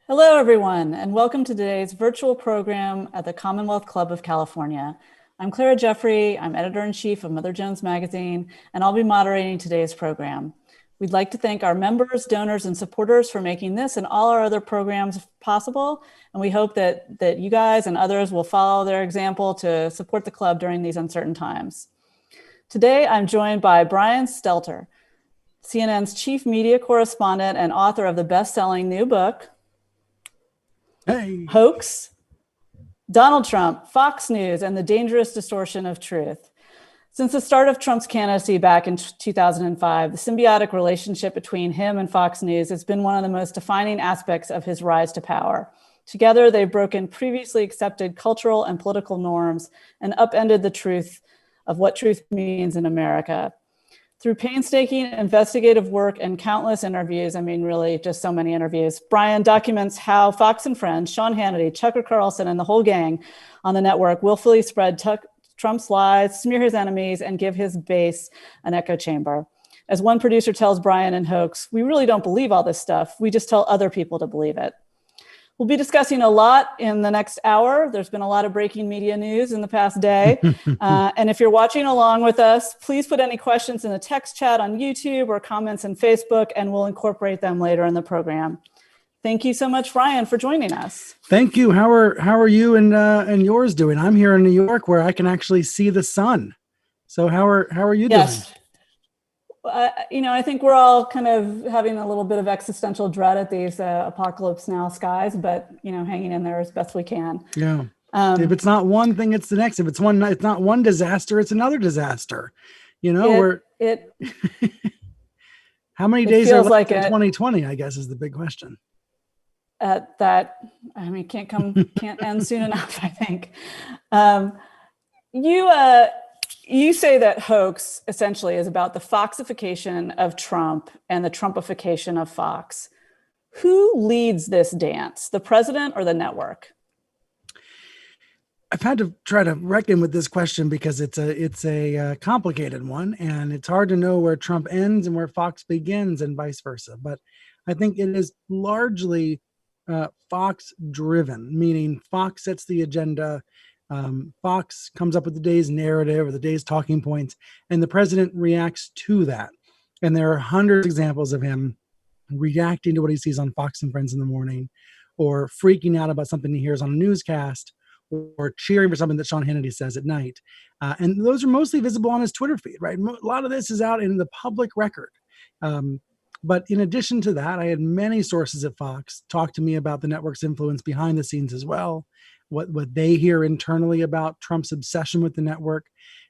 Hello, everyone, and welcome to today's virtual program at the Commonwealth Club of California. I'm Clara Jeffrey, I'm editor-in-chief of Mother Jones Magazine, and I'll be moderating today's program. We'd like to thank our members, donors, and supporters for making this and all our other programs possible, and we hope that you guys and others will follow their example to support the club during these uncertain times. Today, I'm joined by Brian Stelter, CNN's chief media correspondent and author of the best-selling new book, Hey. Hoax, Donald Trump, Fox News, and the Dangerous Distortion of Truth. Since the start of Trump's candidacy back in 2005, the symbiotic relationship between him and Fox News has been one of the most defining aspects of his rise to power. Together, they've broken previously accepted cultural and political norms and upended the truth of what truth means in America. Through painstaking investigative work and countless interviews, I mean, really just so many interviews, Brian documents how Fox and Friends, Sean Hannity, Tucker Carlson, and the whole gang on the network willfully spread Trump's lies, smear his enemies, and give his base an echo chamber. As one producer tells Brian in Hoax, we really don't believe all this stuff. We just tell other people to believe it. We'll be discussing a lot in the next hour. There's been a lot of breaking media news in the past day. And if you're watching along with us, please put any questions in the text chat on YouTube or comments on Facebook, and we'll incorporate them later in the program. Thank you so much, Brian, for joining us. Thank you. How are you and yours doing? I'm here in New York where I can actually see the sun. So how are you doing? I think we're all kind of having a little bit of existential dread at these apocalypse now skies, but hanging in there as best we can. Yeah. If it's not one thing, it's the next. If it's not one disaster, it's another disaster. How many days are feels left like in 2020? I guess is the big question. Can't end soon enough, I think. You say that hoax essentially is about the Foxification of Trump and the Trumpification of Fox. Who leads this dance, the president or the network? I've had to try to reckon with this question because it's a complicated one, and it's hard to know where Trump ends and where Fox begins and vice versa. But I think it is largely Fox driven, meaning Fox sets the agenda. Fox comes up with the day's narrative or the day's talking points, and the president reacts to that. And there are hundreds of examples of him reacting to what he sees on Fox and Friends in the morning, or freaking out about something he hears on a newscast, or cheering for something that Sean Hannity says at night. And those are mostly visible on his Twitter feed, right? A lot of this is out in the public record. But in addition to that, I had many sources at Fox talk to me about the network's influence behind the scenes as well, what they hear internally about Trump's obsession with the network.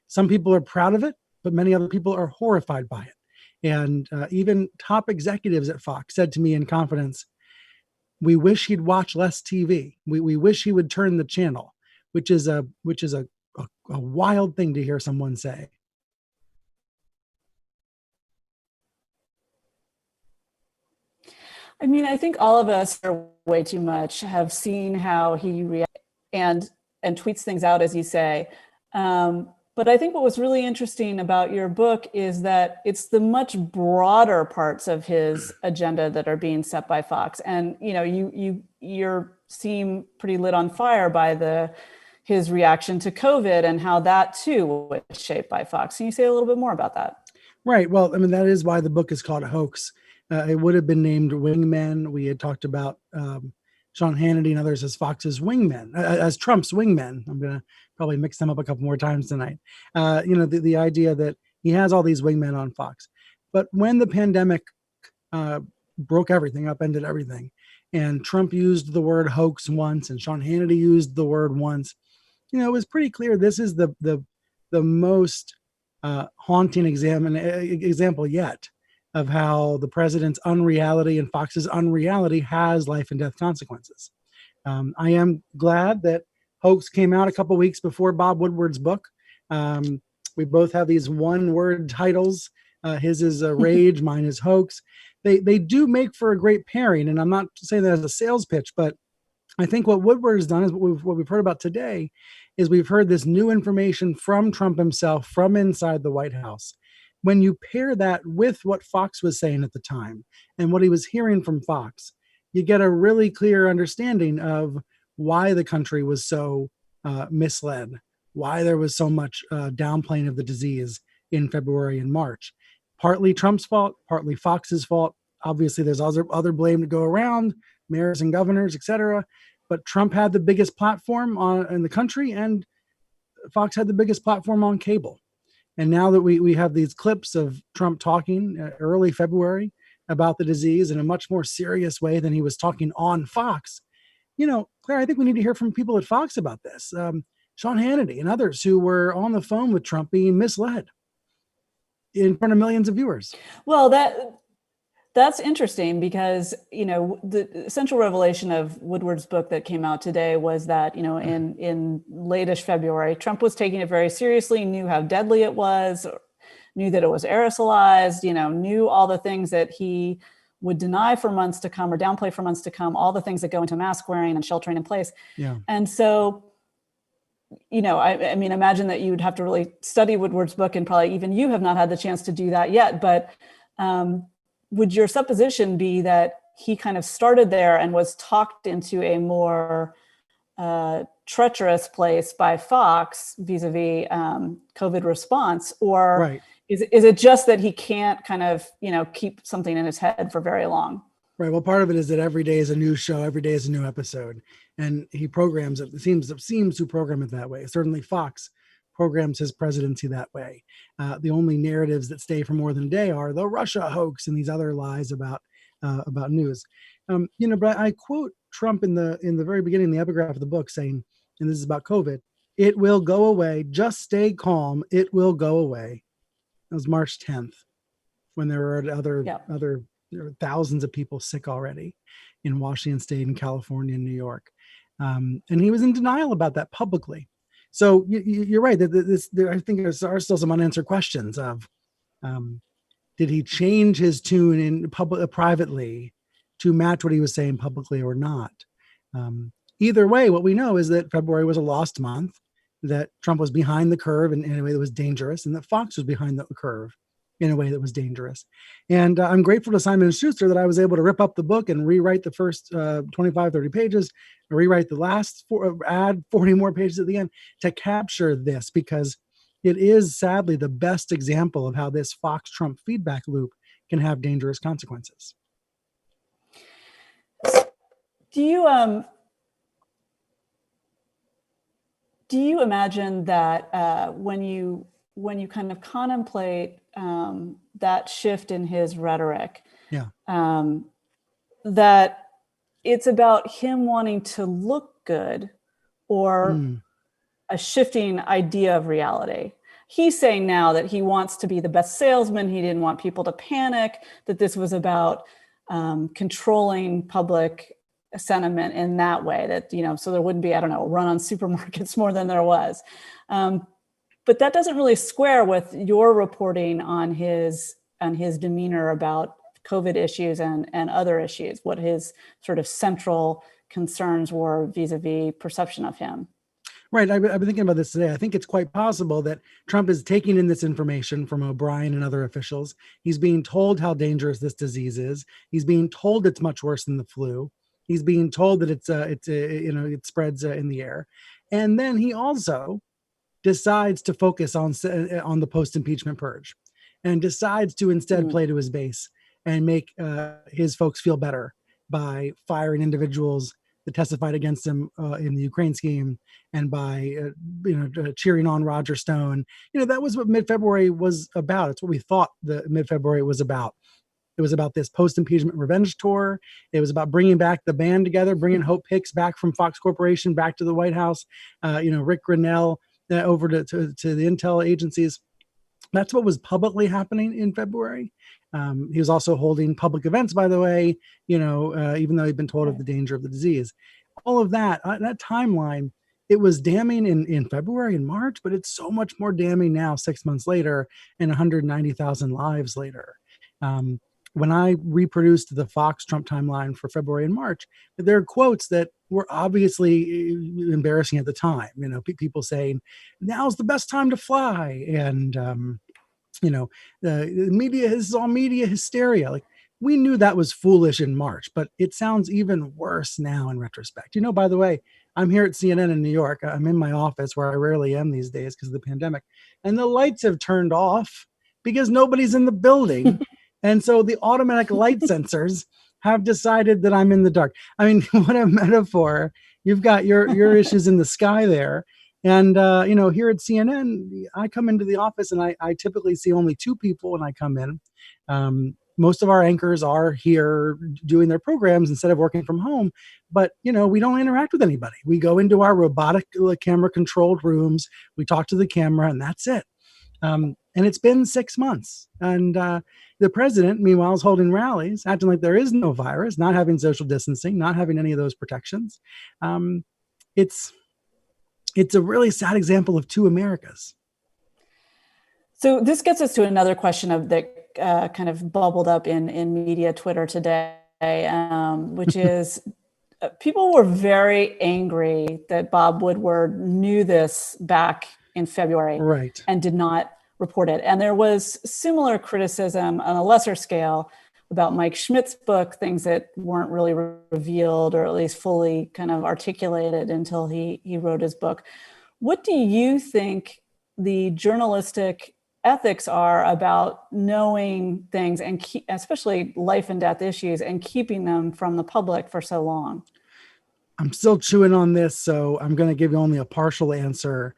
Some people are proud of it, but many other people are horrified by it. And even top executives at Fox said to me in confidence, we wish he'd watch less TV. We wish he would turn the channel, which is a wild thing to hear someone say. I mean, I think all of us are way too much have seen how he reacts and tweets things out, as you say. But I think what was really interesting about your book is that it's the much broader parts of his agenda that are being set by Fox. And you seem pretty lit on fire by his reaction to COVID and how that too was shaped by Fox. Can you say a little bit more about that? Right. Well, I mean, that is why the book is called Hoax. It would have been named Wingmen. We had talked about Sean Hannity and others as Fox's wingmen, as Trump's wingmen. I'm going to probably mix them up a couple more times tonight. The idea that he has all these wingmen on Fox. But when the pandemic broke everything, upended everything, and Trump used the word hoax once and Sean Hannity used the word once, it was pretty clear this is the most haunting example yet of how the president's unreality and Fox's unreality has life and death consequences. I am glad that Hoax came out a couple of weeks before Bob Woodward's book. We both have these one-word titles. His is Rage, mine is Hoax. They do make for a great pairing, and I'm not saying that as a sales pitch, but I think what Woodward has done is what we've heard about today is we've heard this new information from Trump himself from inside the White House. When you pair that with what Fox was saying at the time and what he was hearing from Fox, you get a really clear understanding of why the country was so misled, why there was so much downplaying of the disease in February and March. Partly Trump's fault, partly Fox's fault. Obviously, there's other blame to go around, mayors and governors, et cetera. But Trump had the biggest platform in the country, and Fox had the biggest platform on cable. And now that we have these clips of Trump talking early February about the disease in a much more serious way than he was talking on Fox, Claire, I think we need to hear from people at Fox about this. Sean Hannity and others who were on the phone with Trump being misled in front of millions of viewers. Well, that's interesting because, the central revelation of Woodward's book that came out today was that, in late-ish February, Trump was taking it very seriously, knew how deadly it was, knew that it was aerosolized, knew all the things that he would deny for months to come or downplay for months to come, all the things that go into mask wearing and sheltering in place. Yeah. And so, I mean, imagine that you would have to really study Woodward's book, and probably even you have not had the chance to do that yet, but would your supposition be that he kind of started there and was talked into a more treacherous place by Fox vis-a-vis COVID response? Or right. is it just that he can't kind of, keep something in his head for very long? Right. Well, part of it is that every day is a new show. Every day is a new episode. And he programs it. It seems to program it that way. Certainly Fox programs his presidency that way. The only narratives that stay for more than a day are the Russia hoax and these other lies about news. But I quote Trump in the very beginning, the epigraph of the book, saying, and this is about COVID, "It will go away. Just stay calm. It will go away." That was March 10th, when there were there were thousands of people sick already in Washington State and California and New York. And he was in denial about that publicly. So you're right that I think there are still some unanswered questions of, did he change his tune in privately to match what he was saying publicly or not? Either way, what we know is that February was a lost month, that Trump was behind the curve in a way that was dangerous, and that Fox was behind the curve in a way that was dangerous. And I'm grateful to Simon & Schuster that I was able to rip up the book and rewrite the first 25, 30 pages, rewrite the last add 40 more pages at the end to capture this, because it is sadly the best example of how this Fox-Trump feedback loop can have dangerous consequences. Do you imagine that when you kind of contemplate that shift in his rhetoric, that it's about him wanting to look good, or a shifting idea of reality? He's saying now that he wants to be the best salesman. He didn't want people to panic, that this was about controlling public sentiment in that way, that, so there wouldn't be, I don't know, a run on supermarkets more than there was. But that doesn't really square with your reporting on his demeanor about COVID issues and other issues, what his sort of central concerns were vis-a-vis perception of him. Right. I've been thinking about this today. I think it's quite possible that Trump is taking in this information from O'Brien and other officials. He's being told how dangerous this disease is. He's being told it's much worse than the flu. He's being told that it spreads in the air. And then he also decides to focus on the post-impeachment purge, and decides to instead play to his base and make his folks feel better by firing individuals that testified against him in the Ukraine scheme, and by cheering on Roger Stone. That was what mid-February was about. It's what we thought the mid-February was about. It was about this post-impeachment revenge tour. It was about bringing back the band together, bringing Hope Hicks back from Fox Corporation back to the White House, Rick Grinnell over to the intel agencies. That's what was publicly happening in February. He was also holding public events, by the way, even though he'd been told of the danger of the disease. All of that timeline, it was damning in February and March, but it's so much more damning now, 6 months later and 190,000 lives later. When I reproduced the Fox Trump timeline for February and March, there are quotes that were obviously embarrassing at the time. People saying, "Now's the best time to fly," and the media, this is all media hysteria. Like, we knew that was foolish in March, but it sounds even worse now in retrospect. By the way, I'm here at CNN in New York. I'm in my office, where I rarely am these days because of the pandemic, and the lights have turned off because nobody's in the building. And so the automatic light sensors have decided that I'm in the dark. I mean, what a metaphor. You've got your issues in the sky there. And, here at CNN, I come into the office and I typically see only two people when I come in. Most of our anchors are here doing their programs instead of working from home. But, we don't interact with anybody. We go into our robotic camera controlled rooms. We talk to the camera, and that's it. And it's been 6 months. And the president, meanwhile, is holding rallies, acting like there is no virus, not having social distancing, not having any of those protections. It's a really sad example of two Americas. So this gets us to another question that kind of bubbled up in media Twitter today, which is people were very angry that Bob Woodward knew this back in February, right, and did not report it. And there was similar criticism on a lesser scale about Mike Schmidt's book, things that weren't really revealed or at least fully kind of articulated until he wrote his book. What do you think the journalistic ethics are about knowing things, and especially life and death issues, and keeping them from the public for so long? I'm still chewing on this, so I'm going to give you only a partial answer.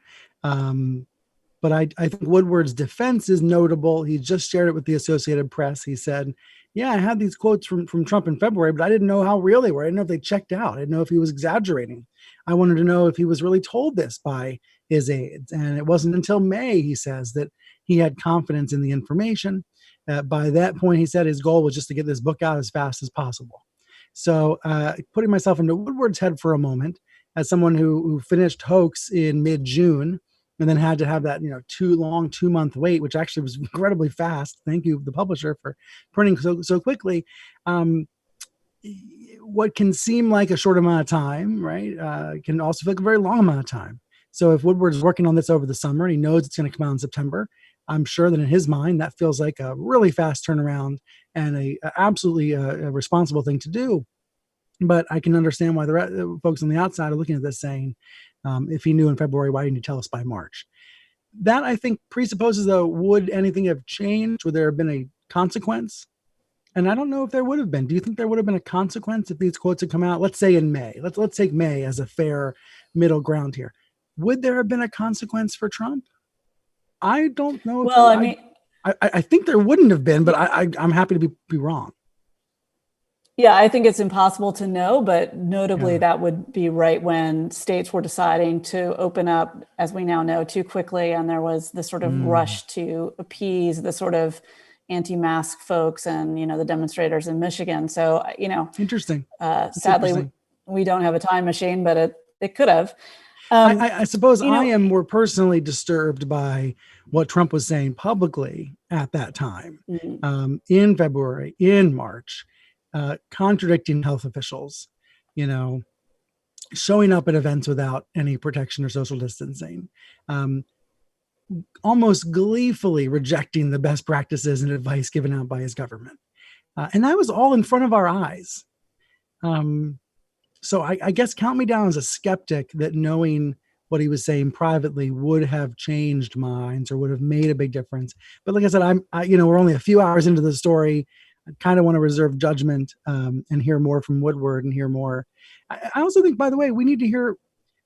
But I think Woodward's defense is notable. He just shared it with the Associated Press. He said, yeah, I had these quotes from Trump in February, but I didn't know how real they were. I didn't know if they checked out. I didn't know if he was exaggerating. I wanted to know if he was really told this by his aides. And it wasn't until May, he says, that he had confidence in the information. By that point, he said his goal was just to get this book out as fast as possible. So putting myself into Woodward's head for a moment, as someone who finished Hoax in mid-June and then had to have that 2-month wait, which actually was incredibly fast. Thank you, the publisher, for printing so quickly. What can seem like a short amount of time, right, can also feel like a very long amount of time. So if Woodward's working on this over the summer and he knows it's going to come out in September, I'm sure that in his mind that feels like a really fast turnaround and a absolutely a responsible thing to do. But I can understand why the folks on the outside are looking at this saying, if he knew in February, why didn't he tell us by March? That, I think, presupposes, though, would anything have changed? Would there have been a consequence? And I don't know if there would have been. Do you think there would have been a consequence if these quotes had come out, let's say in May? Let's take May as a fair middle ground here. Would there have been a consequence for Trump? I don't know. Well, I mean, I think there wouldn't have been, but I'm happy to be wrong. Yeah, I think it's impossible to know, but notably that would be right when states were deciding to open up, as we now know, too quickly. And there was this sort of rush to appease the sort of anti-mask folks and, the demonstrators in Michigan. So, interesting. Sadly, we don't have a time machine, but it could have. I suppose I am more personally disturbed by what Trump was saying publicly at that time, in February, in March, contradicting health officials, showing up at events without any protection or social distancing, almost gleefully rejecting the best practices and advice given out by his government. And that was all in front of our eyes. So I guess count me down as a skeptic that knowing what he was saying privately would have changed minds or would have made a big difference. But like I said, we're only a few hours into the story. I kind of want to reserve judgment and hear more from Woodward and hear more. I also think, by the way, we need to hear.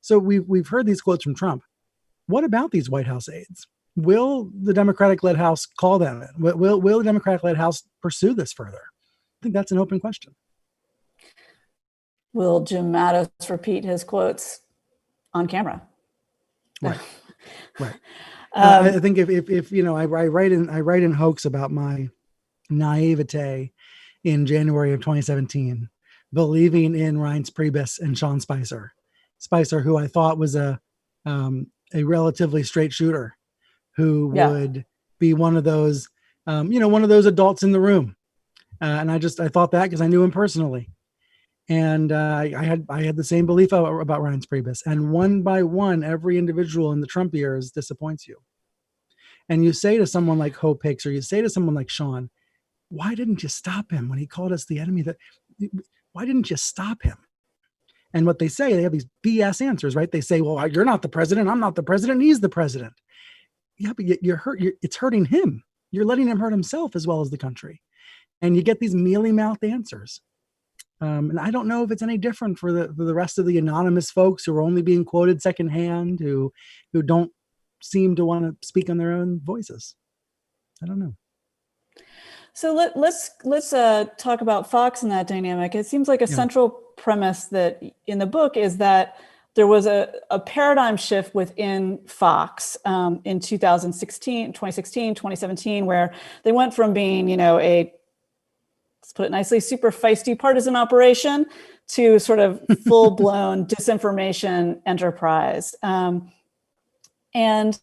So we've heard these quotes from Trump. What about these White House aides? Will the Democratic-led House call them in? Will the Democratic-led House pursue this further? I think that's an open question. Will Jim Mattis repeat his quotes on camera? Right. I think if I write in Hoax about my naivete in January of 2017, believing in Reince Priebus and Sean Spicer, who I thought was a relatively straight shooter, who would be one of those, one of those adults in the room, and I thought that because I knew him personally. And I had the same belief about Reince Priebus. And one by one, every individual in the Trump years disappoints you. And you say to someone like Hope Hicks, or you say to someone like Sean, why didn't you stop him when he called us the enemy? Why didn't you stop him? And what they say, they have these BS answers, right? They say, well, you're not the president. I'm not the president. He's the president. Yeah, but it's hurting him. You're letting him hurt himself as well as the country. And you get these mealy-mouthed answers. And I don't know if it's any different for the rest of the anonymous folks who are only being quoted secondhand, who don't seem to want to speak on their own voices. I don't know. So let's talk about Fox in that dynamic. It seems like a central premise that in the book is that there was a paradigm shift within Fox in 2016, 2017, where they went from being, let's put it nicely, super feisty partisan operation to sort of full-blown disinformation enterprise. And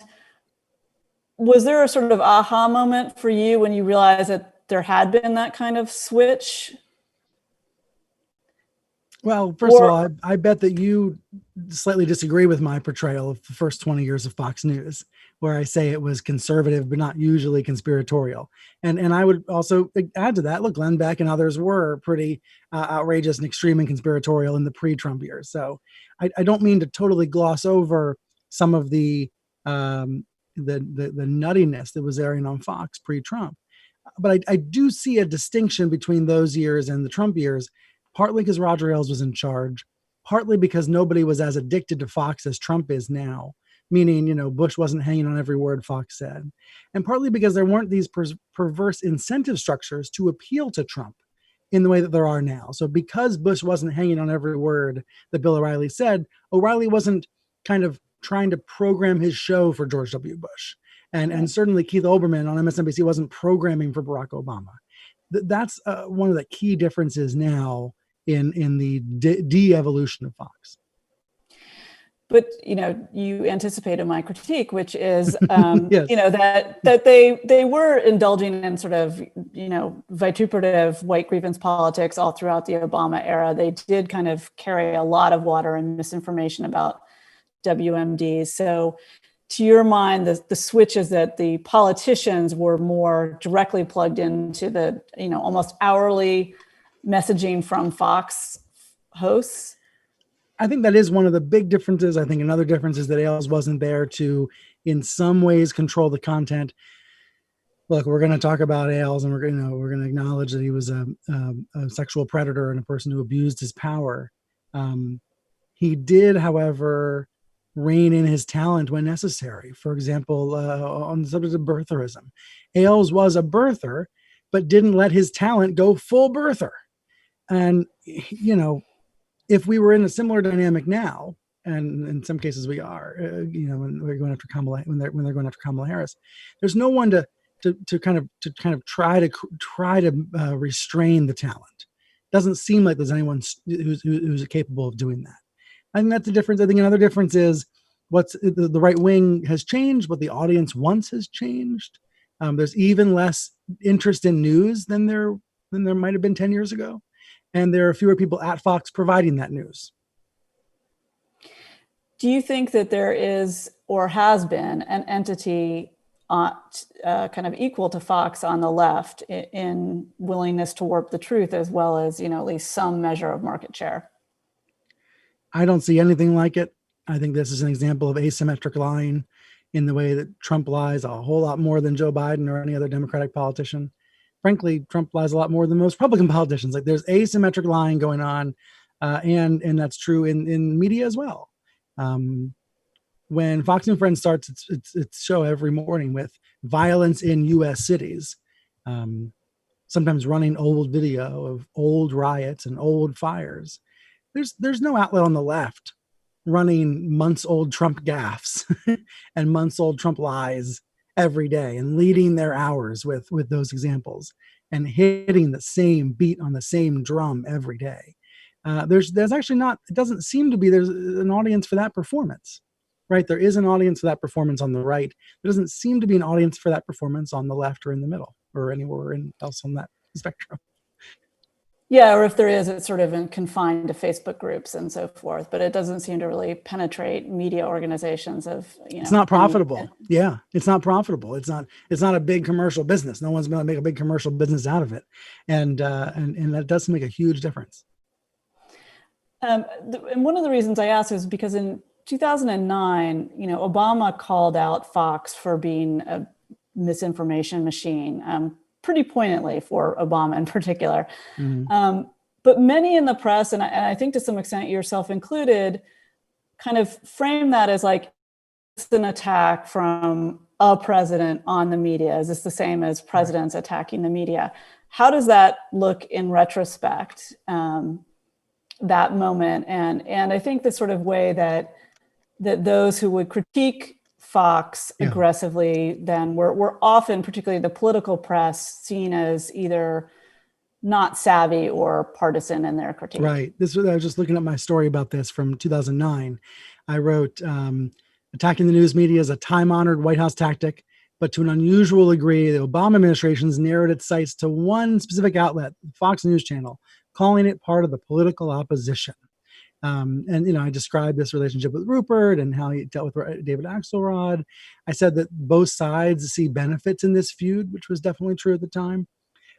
was there a sort of aha moment for you when you realized that there had been that kind of switch? Well, first of all, I bet that you slightly disagree with my portrayal of the first 20 years of Fox News, where I say it was conservative, but not usually conspiratorial. And I would also add to that, look, Glenn Beck and others were pretty outrageous and extreme and conspiratorial in the pre-Trump years. So I don't mean to totally gloss over some of the nuttiness that was airing on Fox pre-Trump. But I do see a distinction between those years and the Trump years, partly because Roger Ailes was in charge, partly because nobody was as addicted to Fox as Trump is now. meaning, Bush wasn't hanging on every word Fox said. And partly because there weren't these perverse incentive structures to appeal to Trump in the way that there are now. So because Bush wasn't hanging on every word that Bill O'Reilly said, O'Reilly wasn't kind of trying to program his show for George W. Bush. And certainly Keith Olbermann on MSNBC wasn't programming for Barack Obama. That's one of the key differences now in the de-evolution of Fox. But you anticipated my critique, which is yes. that they were indulging in sort of vituperative white grievance politics all throughout the Obama era. They did kind of carry a lot of water and misinformation about WMDs. So, to your mind, the switch is that the politicians were more directly plugged into the almost hourly messaging from Fox hosts. I think that is one of the big differences. I think another difference is that Ailes wasn't there to, in some ways, control the content. Look, we're going to talk about Ailes, and we're going to acknowledge that he was a sexual predator and a person who abused his power. He did, however, rein in his talent when necessary. For example, on the subject of birtherism, Ailes was a birther, but didn't let his talent go full birther. And if we were in a similar dynamic now, and in some cases we are, when we're going after Kamala, when they're going after Kamala Harris, there's no one to kind of try to restrain the talent. Doesn't seem like there's anyone who's capable of doing that. I think that's the difference. I think another difference is what's the right wing has changed, what the audience wants has changed. There's even less interest in news than there might have been 10 years ago. And there are fewer people at Fox providing that news. Do you think that there is or has been an entity kind of equal to Fox on the left in willingness to warp the truth, as well as, at least some measure of market share? I don't see anything like it. I think this is an example of asymmetric lying in the way that Trump lies a whole lot more than Joe Biden or any other Democratic politician. Frankly, Trump lies a lot more than most Republican politicians. Like, there's asymmetric lying going on, and that's true in media as well. When Fox and Friends starts its show every morning with violence in U.S. cities, sometimes running old video of old riots and old fires, there's no outlet on the left running months-old Trump gaffes and months-old Trump lies every day and leading their hours with those examples and hitting the same beat on the same drum every day. There's actually not, it doesn't seem to be, there's an audience for that performance, right? There is an audience for that performance on the right. There doesn't seem to be an audience for that performance on the left or in the middle or anywhere else on that spectrum. Yeah, or if there is, it's sort of confined to Facebook groups and so forth, but it doesn't seem to really penetrate media organizations of, It's not profitable. Yeah, it's not profitable. It's not a big commercial business. No one's going to make a big commercial business out of it. And that does make a huge difference. And one of the reasons I ask is because in 2009, Obama called out Fox for being a misinformation machine. Pretty poignantly for Obama in particular. Mm-hmm. But many in the press, and I think to some extent yourself included, kind of frame that as like, it's an attack from a president on the media. Is this the same as presidents attacking the media? How does that look in retrospect, that moment? And I think the sort of way that those who would critique Fox aggressively then were often, particularly the political press, seen as either not savvy or partisan in their critique. Right. I was just looking at my story about this from 2009. I wrote, attacking the news media is a time-honored White House tactic, but to an unusual degree, the Obama administration's narrowed its sights to one specific outlet, Fox News Channel, calling it part of the political opposition. And I described this relationship with Rupert and how he dealt with David Axelrod. I said that both sides see benefits in this feud, which was definitely true at the time.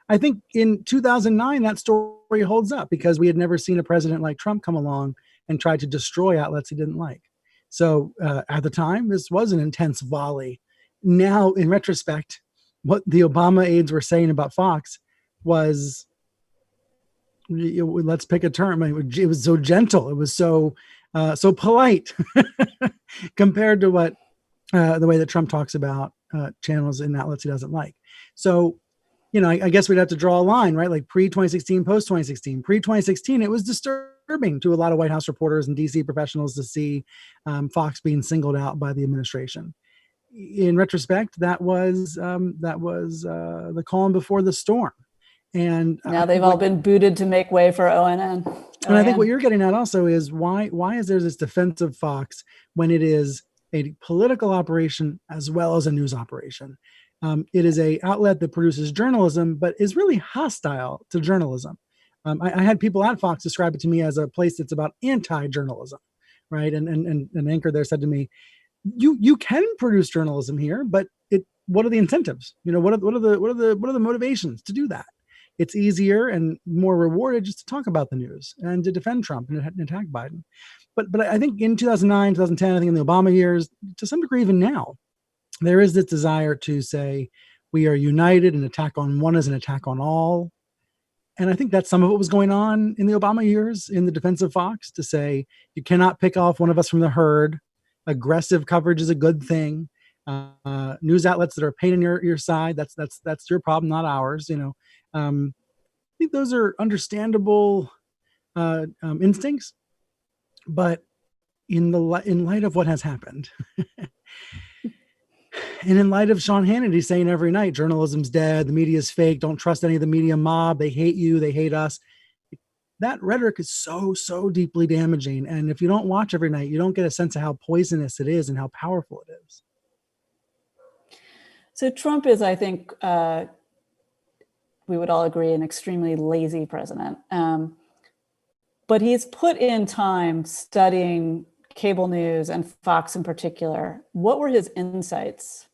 I think in 2009, that story holds up because we had never seen a president like Trump come along and try to destroy outlets he didn't like. So at the time, this was an intense volley. Now, in retrospect, what the Obama aides were saying about Fox was, let's pick a term. It was so gentle. It was so so polite compared to what the way that Trump talks about channels and outlets he doesn't like. So, I guess we'd have to draw a line, right? Like pre-2016, post-2016. Pre-2016, it was disturbing to a lot of White House reporters and DC professionals to see Fox being singled out by the administration. In retrospect, that was the calm before the storm. And now they've all been booted to make way for OAN. And I think what you're getting at also is why is there this defense of Fox when it is a political operation as well as a news operation? It is a outlet that produces journalism, but is really hostile to journalism. I had people at Fox describe it to me as a place that's about anti-journalism, right? And an anchor there said to me, "You can produce journalism here, but what are the incentives? What are the motivations to do that? It's easier and more rewarded just to talk about the news and to defend Trump and attack Biden." But I think in 2009, 2010, I think in the Obama years, to some degree even now, there is this desire to say we are united. An attack on one is an attack on all. And I think that's some of what was going on in the Obama years in the defense of Fox, to say you cannot pick off one of us from the herd. Aggressive coverage is a good thing. News outlets that are a pain in your side, that's your problem, not ours. I think those are understandable instincts, but in light of what has happened, and in light of Sean Hannity saying every night, journalism's dead, the media is fake, don't trust any of the media mob, they hate you, they hate us. That rhetoric is so deeply damaging. And if you don't watch every night, you don't get a sense of how poisonous it is and how powerful it is. So Trump is, I think, we would all agree, an extremely lazy president. But he's put in time studying cable news and Fox in particular. What were his insights?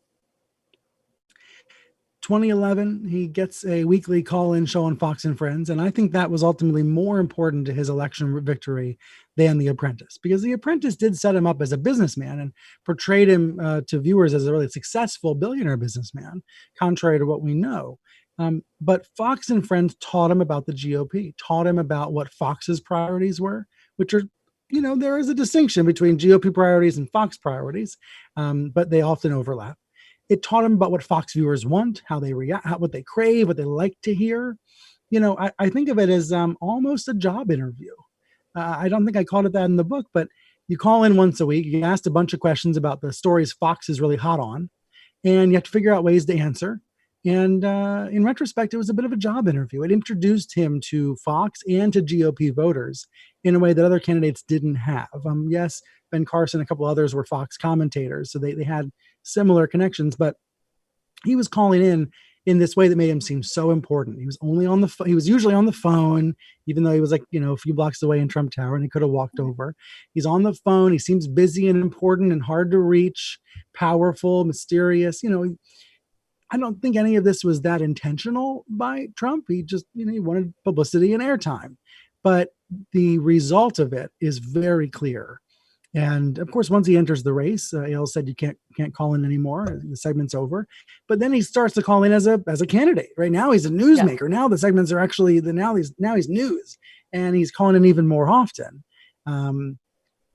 2011, he gets a weekly call-in show on Fox and Friends, and I think that was ultimately more important to his election victory than The Apprentice, because The Apprentice did set him up as a businessman and portrayed him to viewers as a really successful billionaire businessman, contrary to what we know. But Fox and Friends taught him about the GOP, taught him about what Fox's priorities were, which are, there is a distinction between GOP priorities and Fox priorities, but they often overlap. It taught him about what Fox viewers want, how they react, what they crave, what they like to hear. I think of it as almost a job interview. I don't think I called it that in the book, but you call in once a week, you asked a bunch of questions about the stories Fox is really hot on, and you have to figure out ways to answer. And in retrospect, it was a bit of a job interview. It introduced him to Fox and to GOP voters in a way that other candidates didn't have. Yes, Ben Carson, a couple others were Fox commentators, so they had similar connections, but he was calling in this way that made him seem so important. He was he was usually on the phone, even though he was a few blocks away in Trump Tower and he could have walked over. He's on the phone. He seems busy and important and hard to reach, powerful, mysterious. I don't think any of this was that intentional by Trump. He just, he wanted publicity and airtime, but the result of it is very clear. And of course, once he enters the race, Ailes said you can't call in anymore. The segment's over. But then he starts to call in as a candidate. Right now, he's a newsmaker. Yeah. Now the segments are actually now he's news, and he's calling in even more often.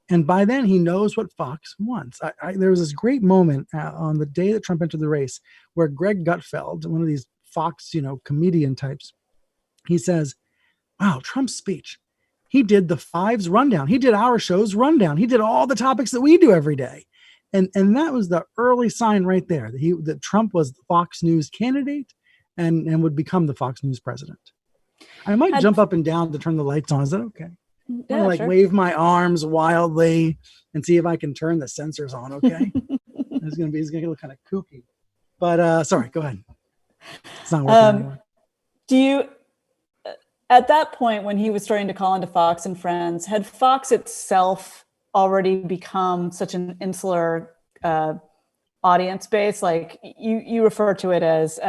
And by then, he knows what Fox wants. There was this great moment on the day that Trump entered the race where Greg Gutfeld, one of these Fox comedian types, he says, "Wow, Trump's speech. He did the Fives rundown. He did our show's rundown. He did all the topics that we do every day." And that was the early sign right there that Trump was the Fox News candidate and would become the Fox News president. I might jump up and down to turn the lights on. Is that okay? Yeah, sure. Wave my arms wildly and see if I can turn the sensors on. Okay. He's gonna look kind of kooky, but sorry, go ahead. It's not working anymore. Do you, at that point when he was starting to call into Fox and Friends, had Fox itself already become such an insular audience base? Like you refer to it as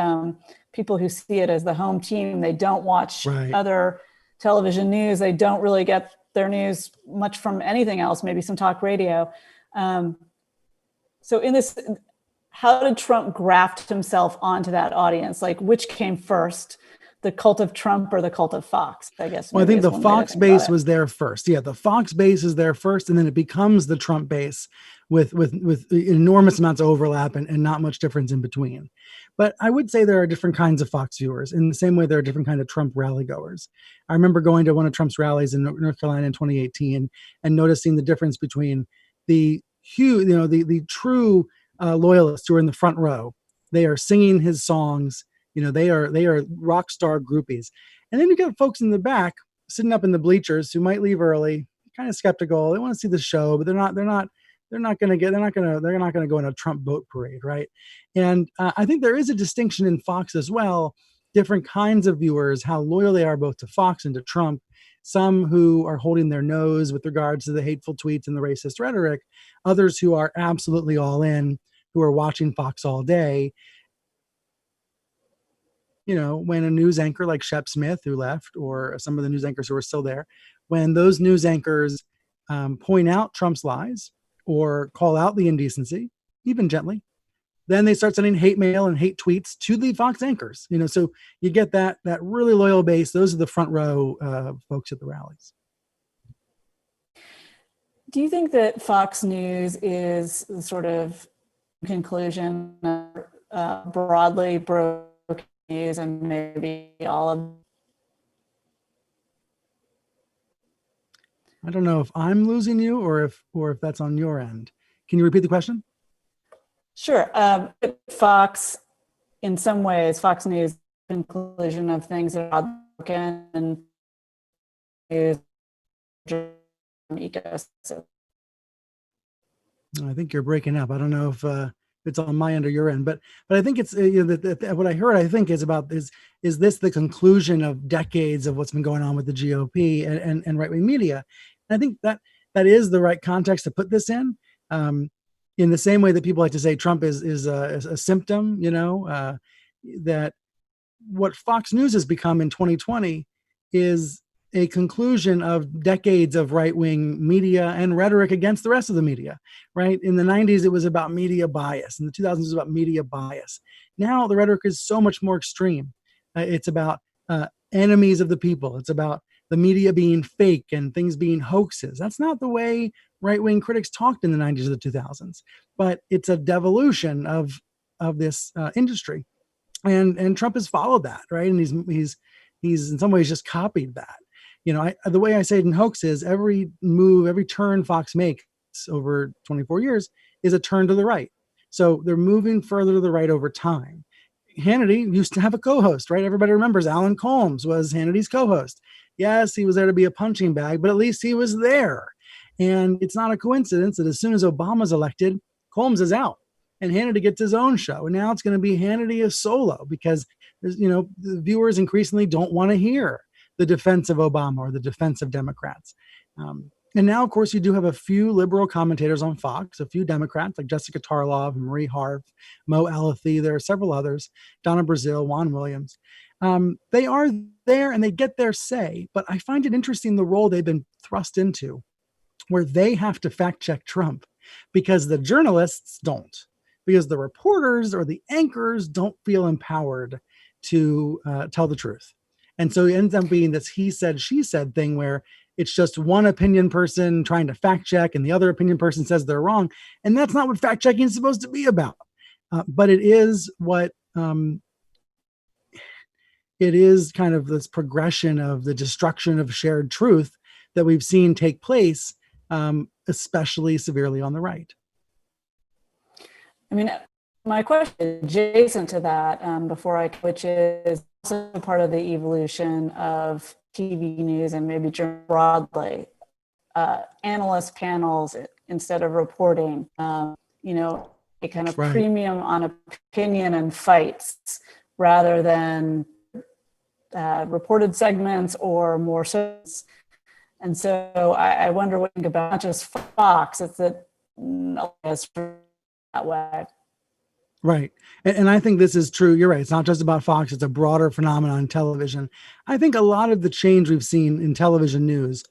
people who see it as the home team. They don't watch other television news. They don't really get their news much from anything else, maybe some talk radio. So in this, how did Trump graft himself onto that audience? Like, which came first, the cult of Trump or the cult of Fox, I guess. Well, I think maybe the is one way to Fox think about base it. was there first. Yeah, the Fox base is there first, and then it becomes the Trump base with enormous amounts of overlap and not much difference in between. But I would say there are different kinds of Fox viewers in the same way there are different kinds of Trump rally goers. I remember going to one of Trump's rallies in North Carolina in 2018 and noticing the difference between the huge, the true loyalists who are in the front row. They are singing his songs. They are rock star groupies. And then you got folks in the back sitting up in the bleachers who might leave early, kind of skeptical. They want to see the show, but they're not going to go in a Trump boat parade, right? And I think there is a distinction in Fox as well. Different kinds of viewers, how loyal they are both to Fox and to Trump. Some who are holding their nose with regards to the hateful tweets and the racist rhetoric. Others who are absolutely all in, who are watching Fox all day. When a news anchor like Shep Smith, who left, or some of the news anchors who are still there, when those news anchors point out Trump's lies or call out the indecency, even gently, then they start sending hate mail and hate tweets to the Fox anchors. So you get that really loyal base. Those are the front row folks at the rallies. Do you think that Fox News is the sort of conclusion broadly broken news and maybe all of? I don't know if I'm losing you or if that's on your end. Can you repeat the question? Sure. Fox, in some ways, Fox News conclusion of things that are broken and news ecosystem. I think you're breaking up. I don't know if it's on my end or your end, but I think it's what I heard. I think is this the conclusion of decades of what's been going on with the GOP and right wing media? And I think that is the right context to put this in. In the same way that people like to say Trump is a symptom, that what Fox News has become in 2020 is a conclusion of decades of right-wing media and rhetoric against the rest of the media, right? In the 90s, it was about media bias. In the 2000s, it was about media bias. Now the rhetoric is so much more extreme. It's about enemies of the people. It's about the media being fake and things being hoaxes. That's not the way right-wing critics talked in the 90s or the 2000s, but it's a devolution of this industry. And Trump has followed that, right? And he's in some ways just copied that. The way I say it in hoax is every turn Fox makes over 24 years is a turn to the right. So they're moving further to the right over time. Hannity used to have a co-host, right? Everybody remembers Alan Colmes was Hannity's co-host. Yes, he was there to be a punching bag, but at least he was there. And it's not a coincidence that as soon as Obama's elected, Colmes is out and Hannity gets his own show. And now it's going to be Hannity as solo because, the viewers increasingly don't want to hear the defense of Obama or the defense of Democrats. And now, of course, you do have a few liberal commentators on Fox, a few Democrats like Jessica Tarlov, Marie Harf, Mo Alathi. There are several others, Donna Brazile, Juan Williams. They are there and they get their say, but I find it interesting the role they've been thrust into where they have to fact check Trump because the journalists don't, because the reporters or the anchors don't feel empowered to tell the truth. And so it ends up being this he said, she said thing where it's just one opinion person trying to fact check and the other opinion person says they're wrong. And that's not what fact checking is supposed to be about. But it is what it is kind of this progression of the destruction of shared truth that we've seen take place, especially severely on the right. I mean, my question adjacent to that, which is also part of the evolution of TV news and maybe broadly, analyst panels instead of reporting, a kind of premium on opinion and fights rather than reported segments or more so. And so I wonder what you think about not just Fox, it's that that way. Right. And I think this is true. You're right. It's not just about Fox. It's a broader phenomenon in television. I think a lot of the change we've seen in television news,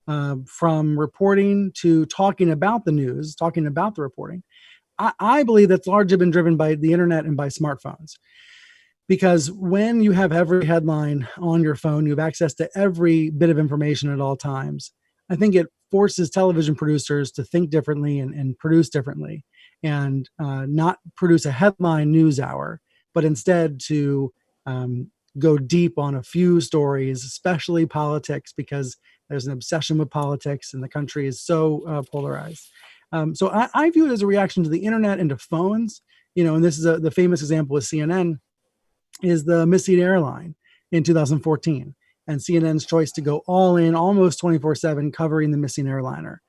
from reporting to talking about the news, talking about the reporting, I believe that's largely been driven by the internet and by smartphones. because when you have every headline on your phone, you have access to every bit of information at all times. I think it forces television producers to think differently and produce differently, and not produce a headline news hour, but instead to go deep on a few stories, especially politics, because there's an obsession with politics and the country is so polarized. So I view it as a reaction to the internet and to phones, and this is the famous example with CNN is the Missing airline in 2014, and CNN's choice to go all in almost 24/7 covering the missing airliner.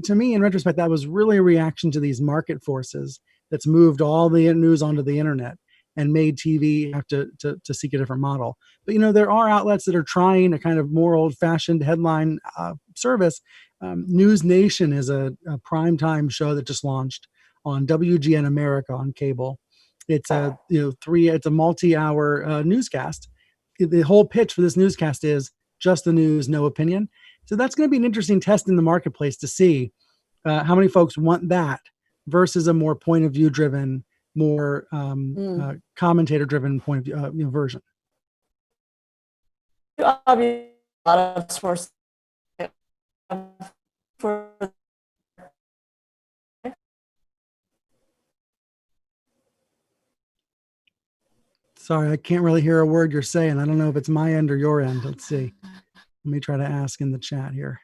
To me, in retrospect, that was really a reaction to these market forces that's moved all the news onto the internet and made TV have to seek a different model. But there are outlets that are trying a kind of more old-fashioned headline service. News Nation is a primetime show that just launched on WGN America on cable. It's it's a multi-hour newscast. The whole pitch for this newscast is just the news, no opinion. So that's going to be an interesting test in the marketplace to see how many folks want that versus a more point of view driven, more commentator driven point of view version. Obviously, a lot of sources for Sorry, I can't really hear a word you're saying. I don't know if it's my end or your end. Let's see. Let me try to ask in the chat here.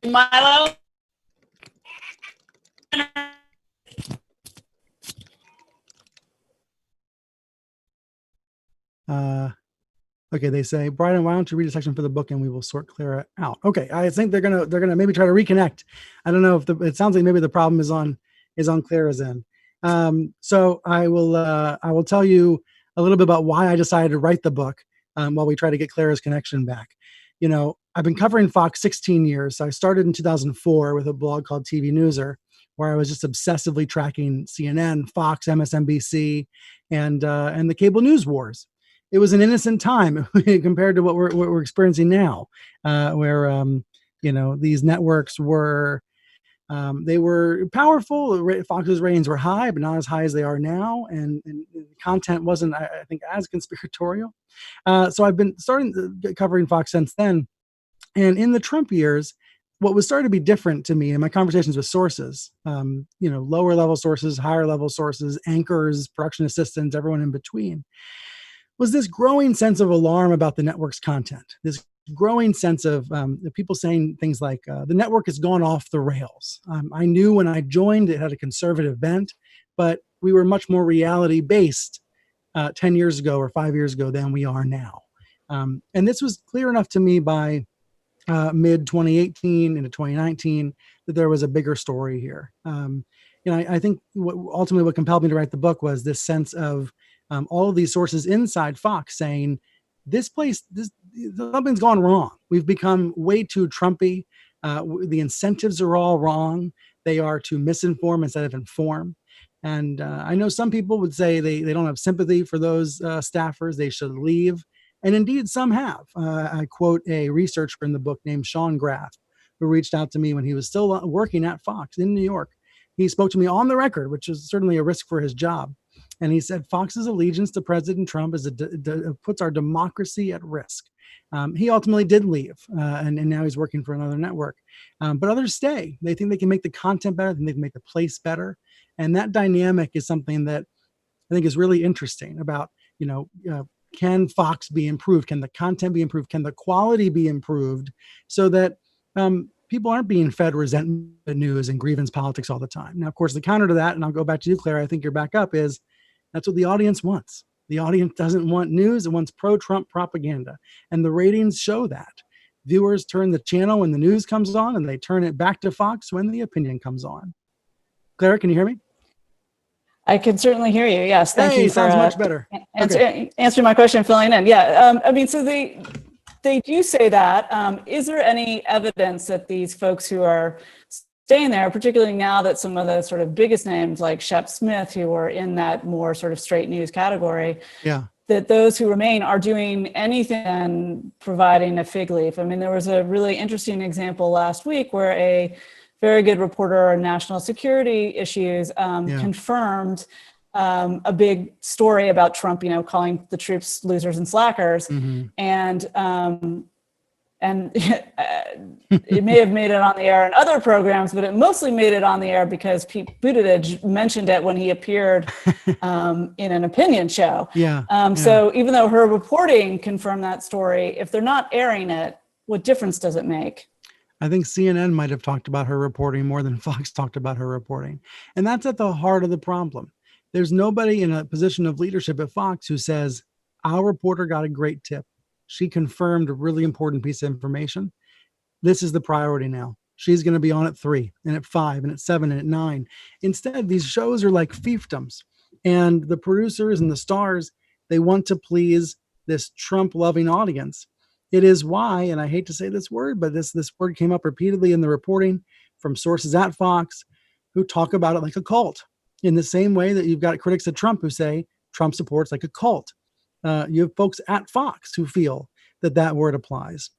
Milo. Okay, they say, Brian, why don't you read a section for the book and we will sort Clara out. Okay, I think they're gonna maybe try to reconnect. I don't know if it sounds like maybe the problem is on Clara's end. So I will tell you a little bit about why I decided to write the book while we try to get Clara's connection back. I've been covering Fox 16 years. So I started in 2004 with a blog called TV Newser, where I was just obsessively tracking CNN, Fox, MSNBC, and the cable news wars. It was an innocent time compared to what we're experiencing now, where these networks were they were powerful. Fox's ratings were high, but not as high as they are now, and content wasn't, I think, as conspiratorial. So I've been covering Fox since then, and in the Trump years, what was starting to be different to me in my conversations with sources, lower level sources, higher level sources, anchors, production assistants, everyone in between, was this growing sense of alarm about the network's content, this growing sense of people saying things like, the network has gone off the rails. I knew when I joined it had a conservative bent, but we were much more reality-based 10 years ago or 5 years ago than we are now. And this was clear enough to me by mid-2018 into 2019 that there was a bigger story here. I think ultimately what compelled me to write the book was this sense of all of these sources inside Fox saying, something's gone wrong. We've become way too Trumpy. The incentives are all wrong. They are to misinform instead of inform. And I know some people would say they don't have sympathy for those staffers. They should leave. And indeed, some have. I quote a researcher in the book named Sean Graff, who reached out to me when he was still working at Fox in New York. He spoke to me on the record, which is certainly a risk for his job. And he said, Fox's allegiance to President Trump puts our democracy at risk. He ultimately did leave, and now he's working for another network. But others stay. They think they can make the content better. They think they can make the place better. And that dynamic is something that I think is really interesting about, can Fox be improved? Can the content be improved? Can the quality be improved so that people aren't being fed resentment news and grievance politics all the time? Now, of course, the counter to that, and I'll go back to you, Clara, I think you're back up, is that's what the audience wants. The audience doesn't want news. It wants pro-Trump propaganda. And the ratings show that. Viewers turn the channel when the news comes on, and they turn it back to Fox when the opinion comes on. Clara, can you hear me? I can certainly hear you. Yes. Thank you for sounds much better. Answering my question, filling in. Yeah. So they do say that. Is there any evidence that these folks who are staying there, particularly now that some of the sort of biggest names like Shep Smith, who are in that more sort of straight news category, that those who remain are doing anything and providing a fig leaf? I mean, there was a really interesting example last week where a very good reporter on national security issues, Yeah. confirmed a big story about Trump, calling the troops losers and slackers. Mm-hmm. And it may have made it on the air in other programs, but it mostly made it on the air because Pete Buttigieg mentioned it when he appeared in an opinion show. Yeah. So even though her reporting confirmed that story, if they're not airing it, what difference does it make? I think CNN might have talked about her reporting more than Fox talked about her reporting. And that's at the heart of the problem. There's nobody in a position of leadership at Fox who says, our reporter got a great tip. She confirmed a really important piece of information. This is the priority now. She's going to be on at 3 and at 5 and at 7 and at 9. Instead, these shows are like fiefdoms. And the producers and the stars, they want to please this Trump-loving audience. It is why, and I hate to say this word, but this word came up repeatedly in the reporting from sources at Fox who talk about it like a cult. In the same way that you've got critics of Trump who say Trump supports like a cult. You have folks at Fox who feel that word applies.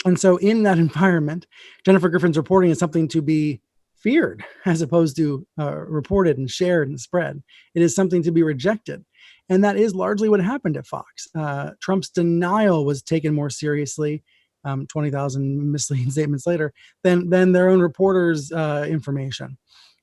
And so in that environment, Jennifer Griffin's reporting is something to be feared as opposed to reported and shared and spread. It is something to be rejected. And that is largely what happened at Fox. Trump's denial was taken more seriously, 20,000 misleading statements later, than their own reporters' information.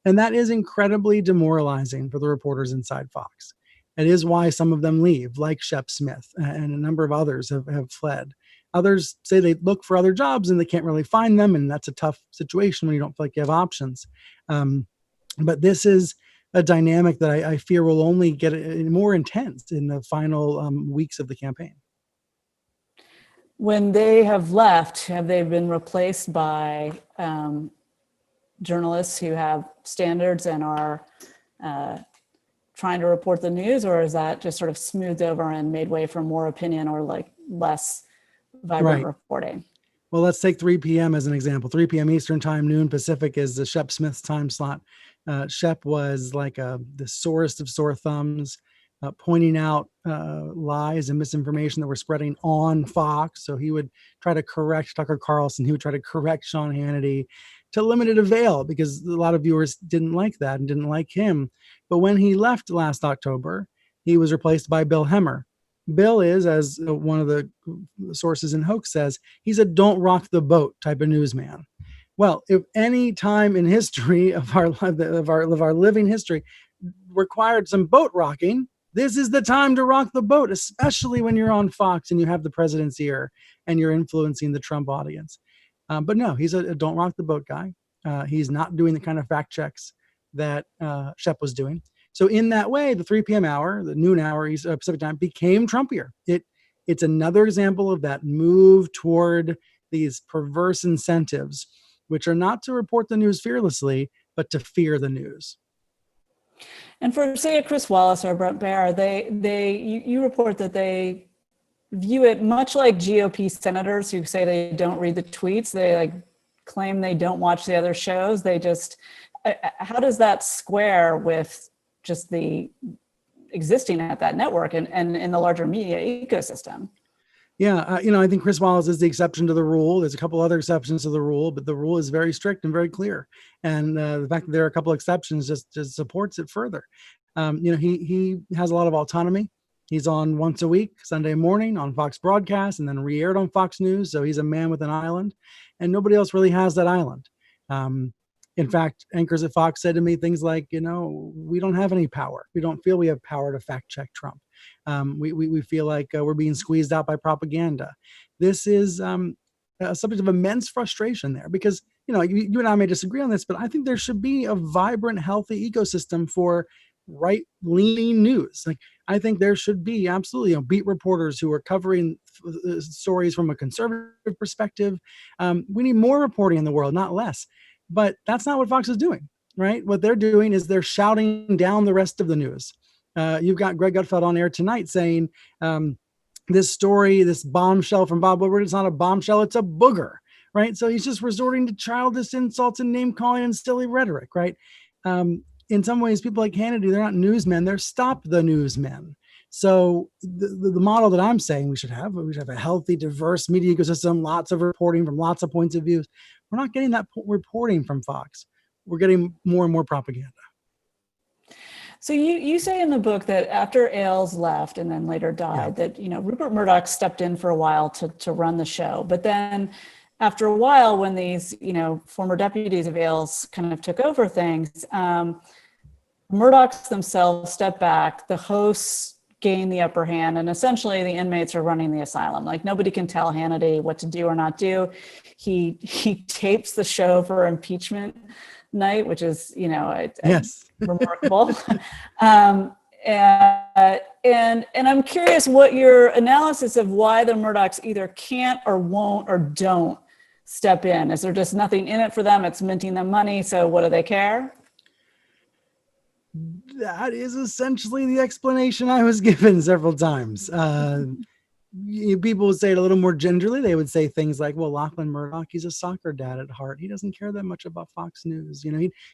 And that is incredibly demoralizing for the reporters inside Fox. It is why some of them leave, like Shep Smith, and a number of others have fled. Others say they look for other jobs and they can't really find them, and that's a tough situation when you don't feel like you have options. But this is a dynamic that I fear will only get more intense in the final weeks of the campaign. When they have left, have they been replaced by journalists who have standards and are trying to report the news, or is that just sort of smoothed over and made way for more opinion or like less vibrant reporting? Well, let's take 3 p.m. as an example. 3 p.m. Eastern time, noon Pacific is the Shep Smith's time slot. Shep was like the sorest of sore thumbs, pointing out lies and misinformation that were spreading on Fox. So he would try to correct Tucker Carlson. He would try to correct Sean Hannity to limited avail because a lot of viewers didn't like that and didn't like him. But when he left last October, he was replaced by Bill Hemmer. Bill is, as one of the sources in Hoax says, he's a don't rock the boat type of newsman. Well, if any time in history of our living history required some boat rocking, this is the time to rock the boat, especially when you're on Fox and you have the president's ear and you're influencing the Trump audience. But no, he's a don't rock the boat guy. He's not doing the kind of fact checks that Shep was doing. So in that way, the 3 p.m. hour, the noon hour Pacific time became Trumpier. It's another example of that move toward these perverse incentives, which are not to report the news fearlessly, but to fear the news. And for, say, a Chris Wallace or Brett Baier, you report that they view it much like GOP senators who say they don't read the tweets. They claim they don't watch the other shows. They just, how does that square with just the existing at that network and in the larger media ecosystem? Yeah, I think Chris Wallace is the exception to the rule. There's a couple other exceptions to the rule, but the rule is very strict and very clear. And the fact that there are a couple exceptions just supports it further. He has a lot of autonomy. He's on once a week, Sunday morning on Fox Broadcast, and then re-aired on Fox News. So he's a man with an island, and nobody else really has that island. In fact, anchors at Fox said to me things like, we don't have any power. We don't feel we have power to fact check Trump. We feel like we're being squeezed out by propaganda. This is a subject of immense frustration there because, you and I may disagree on this, but I think there should be a vibrant, healthy ecosystem for right-leaning news. I think there should be absolutely beat reporters who are covering stories from a conservative perspective. We need more reporting in the world, not less. But that's not what Fox is doing, right? What they're doing is they're shouting down the rest of the news. You've got Greg Gutfeld on air tonight saying this story, this bombshell from Bob Woodward, it's not a bombshell, it's a booger, right? So he's just resorting to childish insults and name calling and silly rhetoric, right? In some ways, people like Hannity, they're not newsmen, they're stop the newsmen. So the model that I'm saying we should have a healthy, diverse media ecosystem, lots of reporting from lots of points of views. we're not getting that reporting from Fox. We're getting more and more propaganda. So you say in the book that after Ailes left and then later died, that Rupert Murdoch stepped in for a while to run the show, but then after a while, when these former deputies of Ailes kind of took over things, Murdochs themselves stepped back. The hosts gain the upper hand, and essentially the inmates are running the asylum. Like, nobody can tell Hannity what to do or not do. He tapes the show for impeachment night, which is Yes. remarkable. And I'm curious what your analysis of why the Murdochs either can't or won't or don't step in. Is there just nothing in it for them? It's minting them money, so what do they care? That is essentially the explanation I was given several times. People would say it a little more gingerly. They would say things like, well, Lachlan Murdoch, he's a soccer dad at heart. He doesn't care that much about Fox News.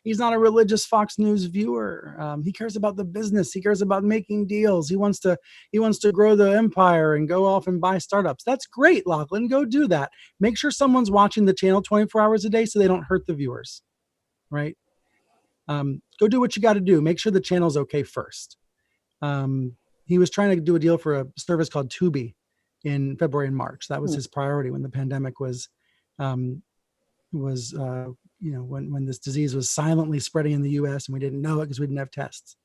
He's not a religious Fox News viewer. He cares about the business. He cares about making deals. He wants to grow the empire and go off and buy startups. That's great, Lachlan. Go do that. Make sure someone's watching the channel 24 hours a day so they don't hurt the viewers, right? Go do what you got to do. Make sure the channel's okay first. He was trying to do a deal for a service called Tubi in February and March. That was his priority when the pandemic was when this disease was silently spreading in the US and we didn't know it because we didn't have tests.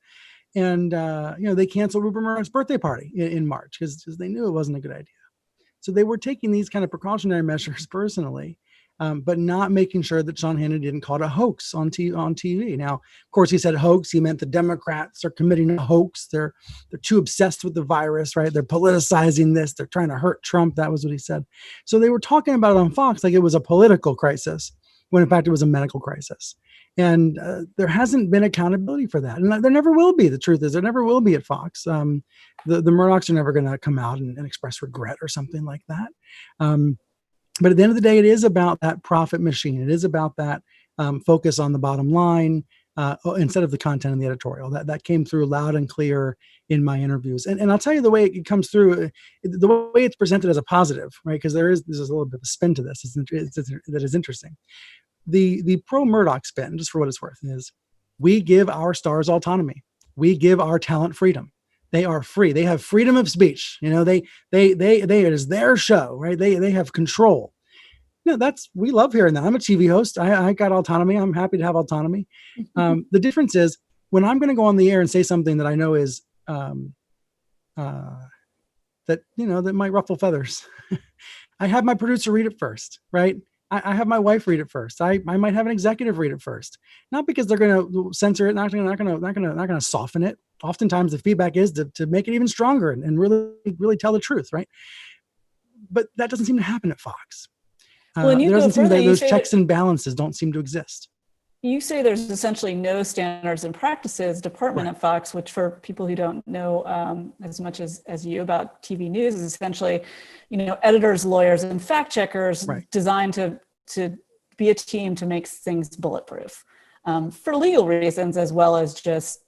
And, they canceled Rupert Murdoch's birthday party in March because they knew it wasn't a good idea. So they were taking these kind of precautionary measures personally, but not making sure that Sean Hannity didn't call it a hoax on TV. Now, of course, he said hoax. He meant the Democrats are committing a hoax. They're too obsessed with the virus, right? They're politicizing this. They're trying to hurt Trump. That was what he said. So they were talking about it on Fox like it was a political crisis, when in fact it was a medical crisis. And there hasn't been accountability for that. And there never will be. The truth is, there never will be at Fox. The Murdochs are never going to come out and express regret or something like that. But at the end of the day, it is about that profit machine. It is about that focus on the bottom line instead of the content and the editorial. That came through loud and clear in my interviews. And I'll tell you the way it comes through, the way it's presented as a positive, right? Because there's a little bit of a spin to this that is interesting. The pro-Murdoch spin, just for what it's worth, is we give our stars autonomy. We give our talent freedom. They are free. They have freedom of speech. It is their show, right? They have control. We love hearing that. I'm a TV host. I got autonomy. I'm happy to have autonomy. The difference is when I'm going to go on the air and say something that I know is that might ruffle feathers. I have my producer read it first, right? I have my wife read it first. I might have an executive read it first, not because they're going to censor it, not going to soften it. Oftentimes the feedback is to make it even stronger and really tell the truth, right? But that doesn't seem to happen at Fox. Those checks and balances don't seem to exist. You say there's essentially no standards and practices department at Fox, which for people who don't know as much as you about TV news is essentially, editors, lawyers, and fact checkers designed to be a team to make things bulletproof for legal reasons as well as just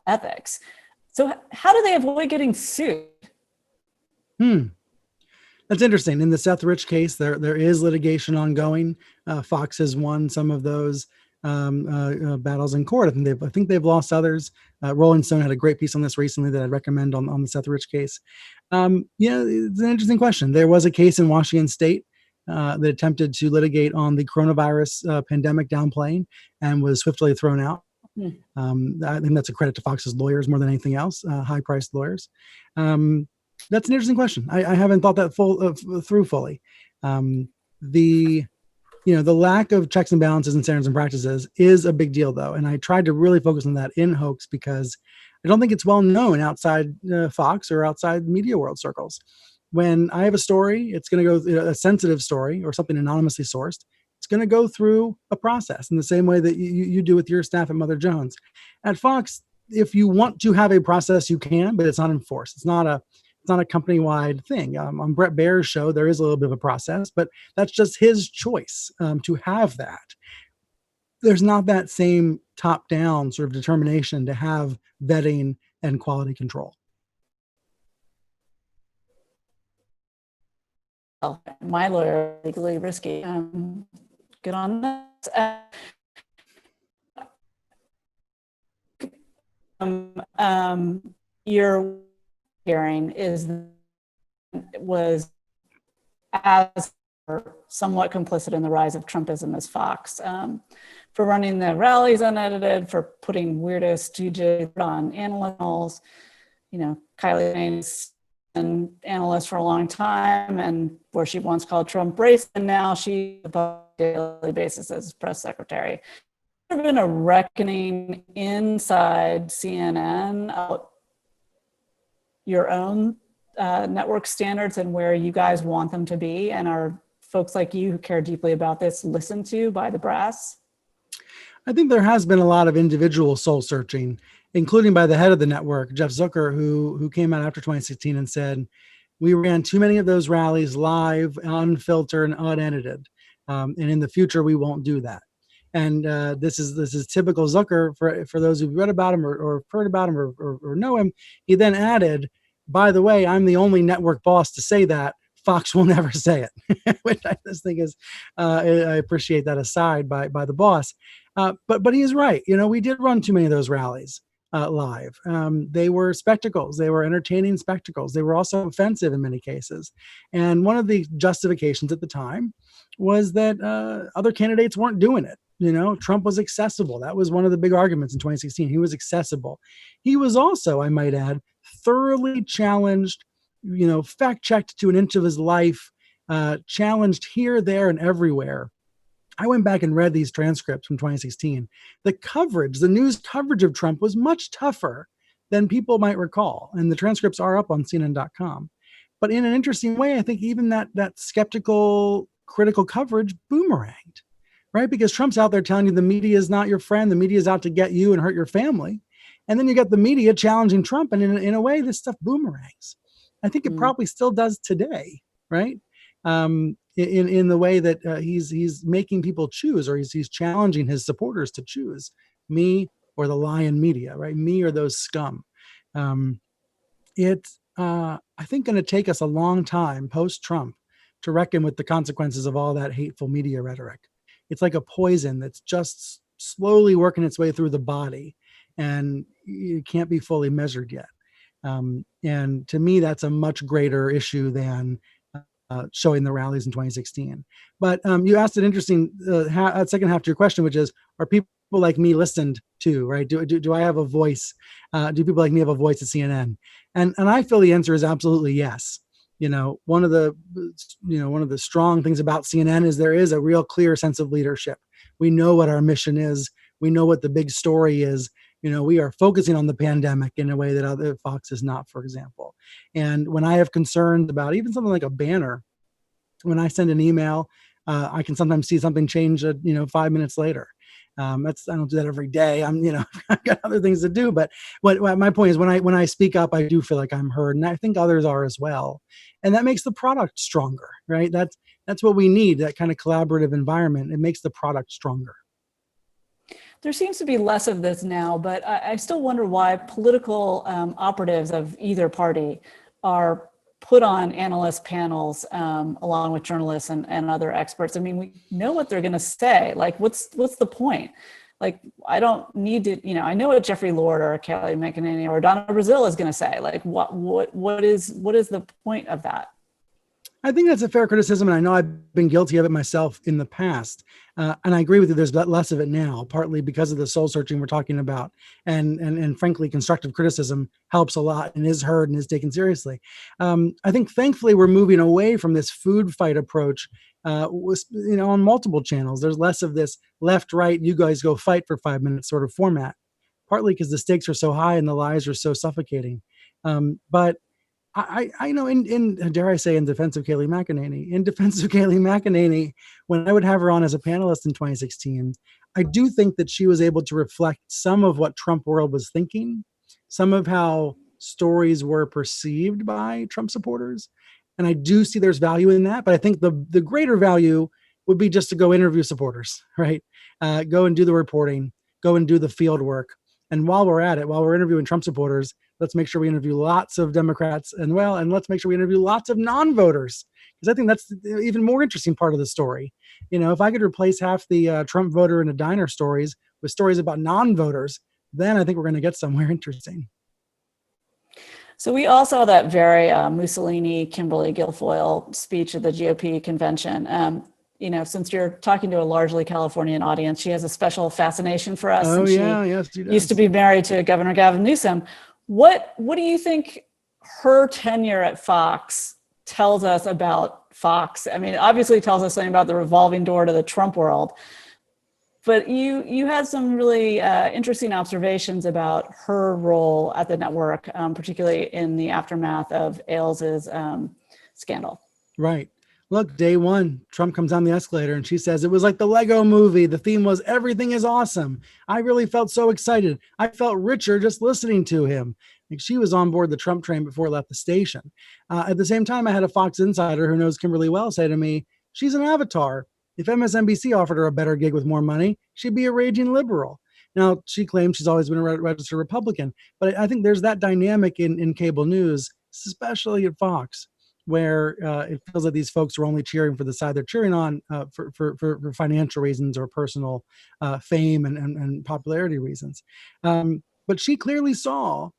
ethics. So how do they avoid getting sued? That's interesting. In the Seth Rich case, there is litigation ongoing. Fox has won some of those battles in court. I think they've lost others. Rolling Stone had a great piece on this recently that I'd recommend on the Seth Rich case. It's an interesting question. There was a case in Washington State that attempted to litigate on the coronavirus pandemic downplaying and was swiftly thrown out. I think that's a credit to Fox's lawyers more than anything else, high-priced lawyers. That's an interesting question. I haven't thought that through fully. The lack of checks and balances and standards and practices is a big deal, though. And I tried to really focus on that in Hoax because I don't think it's well known outside Fox or outside media world circles. When I have a story, it's going to go a sensitive story or something anonymously sourced. It's going to go through a process in the same way that you do with your staff at Mother Jones. At Fox, if you want to have a process, you can, but it's not enforced. It's not a company-wide thing. On Brett Baer's show, there is a little bit of a process, but that's just his choice to have that. There's not that same top-down sort of determination to have vetting and quality control. My lawyer, legally risky. get on this. Your hearing was as somewhat complicit in the rise of Trumpism as Fox, for running the rallies unedited, for putting weirdo stooges on analysts. Kylie Maines, an analyst for a long time, and where she once called Trump racist, and now she's on a daily basis as press secretary. There's been a reckoning inside CNN about your own network standards and where you guys want them to be, and are folks like you who care deeply about this listened to by the brass? I think there has been a lot of individual soul searching, including by the head of the network, Jeff Zucker, who came out after 2016 and said, we ran too many of those rallies live, unfiltered, and unedited. And in the future, we won't do that. And this is typical Zucker. For those who've read about him or heard about him or know him, he then added, by the way, I'm the only network boss to say that. Fox will never say it, which I just think is, I appreciate that aside by the boss. But he is right. We did run too many of those rallies live. They were spectacles. They were entertaining spectacles. They were also offensive in many cases. And one of the justifications at the time was that other candidates weren't doing it. Trump was accessible. That was one of the big arguments in 2016. He was accessible. He was also, I might add, thoroughly challenged, fact-checked to an inch of his life, challenged here, there, and everywhere. I went back and read these transcripts from 2016. The news coverage of Trump was much tougher than people might recall. And the transcripts are up on CNN.com. But in an interesting way, I think even that skeptical, critical coverage boomeranged, right? Because Trump's out there telling you the media is not your friend. The media is out to get you and hurt your family. And then you got the media challenging Trump. And in a way, this stuff boomerangs. I think it probably still does today, right? In the way that he's making people choose, or he's challenging his supporters to choose me or the lying media, right? Me or those scum. It's I think going to take us a long time post-Trump to reckon with the consequences of all that hateful media rhetoric. It's like a poison that's just slowly working its way through the body, and it can't be fully measured yet. And to me, that's a much greater issue than showing the rallies in 2016. But you asked an interesting second half to your question, which is, are people like me listened to, right? Do I have a voice? Do people like me have a voice at CNN? And I feel the answer is absolutely yes. One of the strong things about CNN is there is a real clear sense of leadership. We know what our mission is. We know what the big story is. We are focusing on the pandemic in a way that other Fox is not, for example. And when I have concerns about even something like a banner, when I send an email, I can sometimes see something change, 5 minutes later. I don't do that every day. I've got other things to do. But what my point is, when I speak up, I do feel like I'm heard, and I think others are as well. And that makes the product stronger, right? That's what we need. That kind of collaborative environment. It makes the product stronger. There seems to be less of this now, but I still wonder why political operatives of either party are put on analyst panels along with journalists and other experts. I mean, we know what they're going to say. Like, what's the point? Like, I don't need to, I know what Jeffrey Lord or Kelly McEnany or Donna Brazile is going to say. Like, what is the point of that? I think that's a fair criticism, and I know I've been guilty of it myself in the past. And I agree with you, there's less of it now, partly because of the soul searching we're talking about. And frankly, constructive criticism helps a lot and is heard and is taken seriously. I think thankfully we're moving away from this food fight approach on multiple channels. There's less of this left, right, you guys go fight for 5 minutes sort of format, partly because the stakes are so high and the lies are so suffocating. But I know in dare I say in defense of Kayleigh McEnany, when I would have her on as a panelist in 2016, I do think that she was able to reflect some of what Trump world was thinking, some of how stories were perceived by Trump supporters. And I do see there's value in that, but I think the greater value would be just to go interview supporters, right? Go and do the reporting, go and do the field work. And while we're at it, while we're interviewing Trump supporters, Let's make sure we interview lots of Democrats and let's make sure we interview lots of non-voters, because I think that's the even more interesting part of the story. If I could replace half the Trump voter in a diner stories with stories about non-voters, then I think we're going to get somewhere interesting. So we all saw that very Mussolini, Kimberly Guilfoyle speech at the GOP convention. Since you're talking to a largely Californian audience, she has a special fascination for us. Oh, and yeah, yes, she does. Used to be married to Governor Gavin Newsom. What do you think her tenure at Fox tells us about Fox? I mean, obviously it tells us something about the revolving door to the Trump world. But you had some really interesting observations about her role at the network, particularly in the aftermath of Ailes' scandal. Right. Look, day one, Trump comes down the escalator and she says, it was like the Lego movie. The theme was everything is awesome. I really felt so excited. I felt richer just listening to him. Like, she was on board the Trump train before it left the station. At the same time, I had a Fox insider who knows Kimberly well say to me, she's an avatar. If MSNBC offered her a better gig with more money, she'd be a raging liberal. Now, she claims she's always been a registered Republican, but I think there's that dynamic in cable news, especially at Fox, where it feels like these folks are only cheering for the side they're cheering on for financial reasons or personal fame and popularity reasons. But she clearly saw,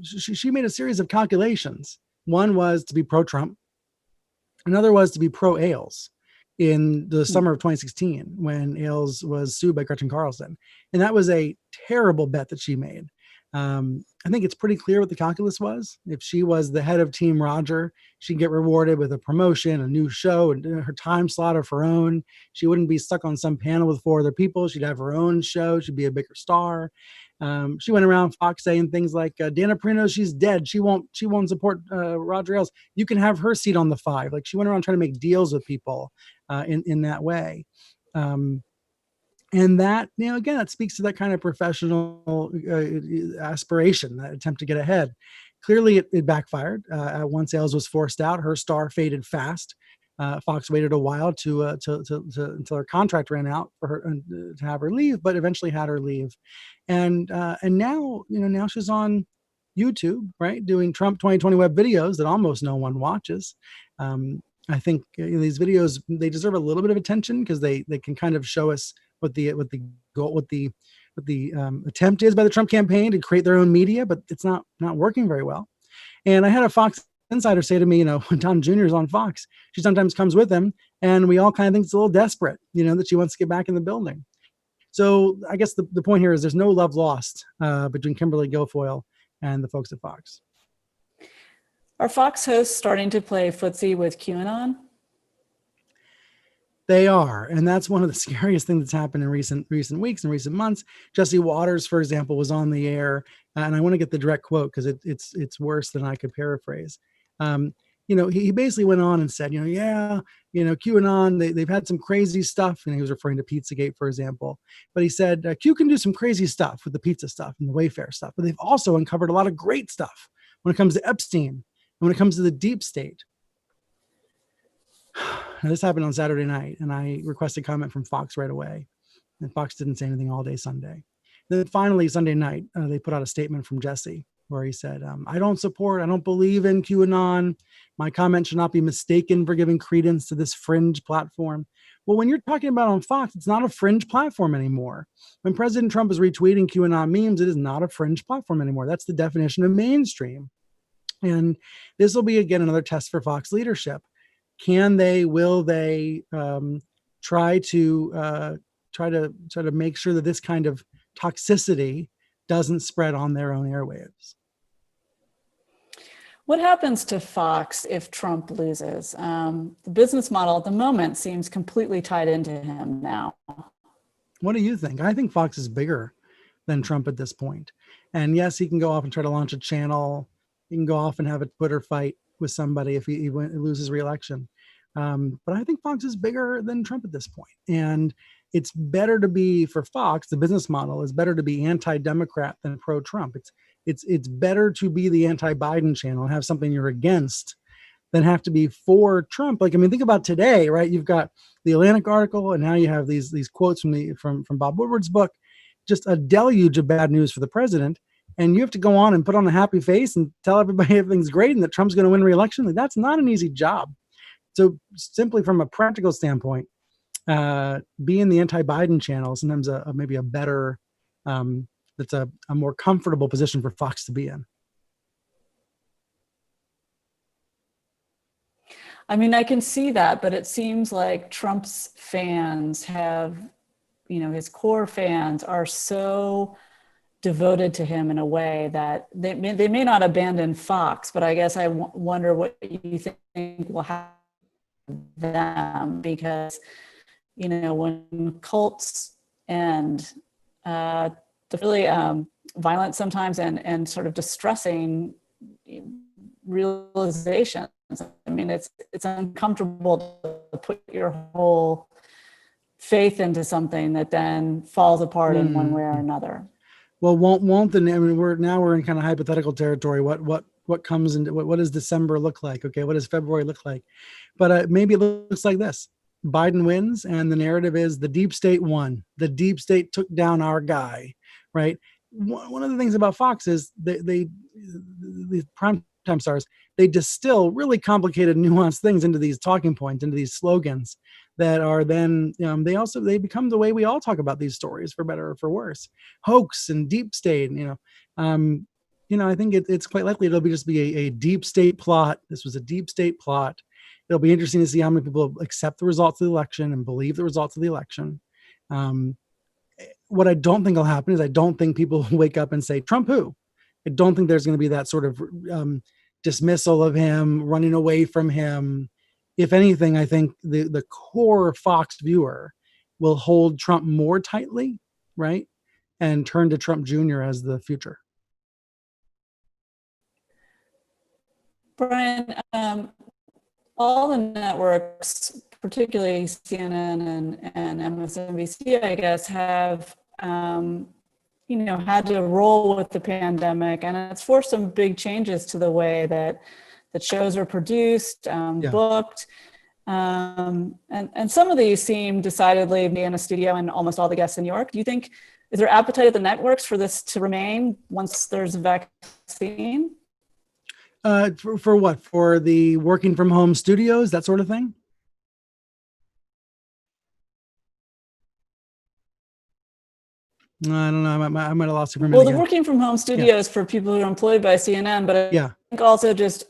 she made a series of calculations. One was to be pro-Trump. Another was to be pro-Ailes in the summer of 2016 when Ailes was sued by Gretchen Carlson. And that was a terrible bet that she made. I think it's pretty clear what the calculus was. If she was the head of Team Roger, she'd get rewarded with a promotion, a new show, and her time slot of her own. She wouldn't be stuck on some panel with 4 other people. She'd have her own show. She'd be a bigger star. She went around Fox saying things like, Dana Perino, she's dead. She won't support Roger Ailes. You can have her seat on the 5. Like, she went around trying to make deals with people in that way. And that, again, that speaks to that kind of professional aspiration, that attempt to get ahead. Clearly, it backfired. Once Ailes was forced out, her star faded fast. Fox waited a while to until her contract ran out for her to have her leave, but eventually had her leave. And now, now she's on YouTube, right, doing Trump 2020 web videos that almost no one watches. I think these videos, they deserve a little bit of attention because they can kind of show us what the attempt is by the Trump campaign to create their own media, but it's not working very well. And I had a Fox insider say to me, when Don Jr. is on Fox, she sometimes comes with him, and we all kind of think it's a little desperate, that she wants to get back in the building. So I guess the point here is there's no love lost between Kimberly Guilfoyle and the folks at Fox. Are Fox hosts starting to play footsie with QAnon? They are, and that's one of the scariest things that's happened in recent weeks and recent months. Jesse Waters, for example, was on the air, and I want to get the direct quote because it's worse than I could paraphrase. He basically went on and said, QAnon, they've had some crazy stuff, and he was referring to Pizzagate, for example. But he said, Q can do some crazy stuff with the pizza stuff and the Wayfair stuff, but they've also uncovered a lot of great stuff when it comes to Epstein and when it comes to the deep state. Now, this happened on Saturday night, and I requested comment from Fox right away. And Fox didn't say anything all day Sunday. Then finally, Sunday night, they put out a statement from Jesse where he said, I don't believe in QAnon. My comment should not be mistaken for giving credence to this fringe platform. Well, when you're talking about on Fox, it's not a fringe platform anymore. When President Trump is retweeting QAnon memes, it is not a fringe platform anymore. That's the definition of mainstream. And this will be, again, another test for Fox leadership. Will they try to make sure that this kind of toxicity doesn't spread on their own airwaves? What happens to Fox if Trump loses? The business model at the moment seems completely tied into him now. What do you think? I think Fox is bigger than Trump at this point. And yes, he can go off and try to launch a channel. He can go off and have a Twitter fight with somebody if he loses re-election. But I think Fox is bigger than Trump at this point. And it's better to be, for Fox, the business model is better to be anti-Democrat than pro-Trump. It's better to be the anti-Biden channel and have something you're against than have to be for Trump. Like, I mean, think about today, right? You've got the Atlantic article, and now you have these quotes from Bob Woodward's book, just a deluge of bad news for the president. and you have to go on and put on a happy face and tell everybody everything's great and that Trump's going to win re-election. Like, that's not an easy job. So simply from a practical standpoint, be in the anti-Biden channel, sometimes maybe a better, that's a more comfortable position for Fox to be in. I mean, I can see that, but it seems like Trump's fans have, his core fans are so devoted to him in a way that they may not abandon Fox, but I guess I wonder what you think will happen to them, because, when cults and really violent sometimes and sort of distressing realizations. I mean, it's uncomfortable to put your whole faith into something that then falls apart in one way or another. Well, won't the, I mean, we're in kind of hypothetical territory. What comes into what does December look like? Okay, what does February look like? But maybe it looks like this: Biden wins, and the narrative is the deep state won. The deep state took down our guy, right? One of the things about Fox is the primetime stars, they distill really complicated, nuanced things into these talking points, into these slogans that are then, they become the way we all talk about these stories, for better or for worse. Hoax and deep state, I think it's quite likely it'll just be a deep state plot. This was a deep state plot. It'll be interesting to see how many people accept the results of the election and believe the results of the election. What I don't think will happen is I don't think people wake up and say, Trump who? I don't think there's going to be that sort of dismissal of him, running away from him. If anything, I think the core Fox viewer will hold Trump more tightly, right? And turn to Trump Jr. as the future. Brian, all the networks, particularly CNN and MSNBC, I guess, have had to roll with the pandemic, and it's forced some big changes to the way that shows are produced, booked, and some of these seem decidedly me in a studio and almost all the guests in New York. Do you think, is there appetite at the networks for this to remain once there's a vaccine? For what? For the working from home studios, that sort of thing? I don't know. I might have lost you for a minute. Well, the working from home studios for people who are employed by CNN, but I think also just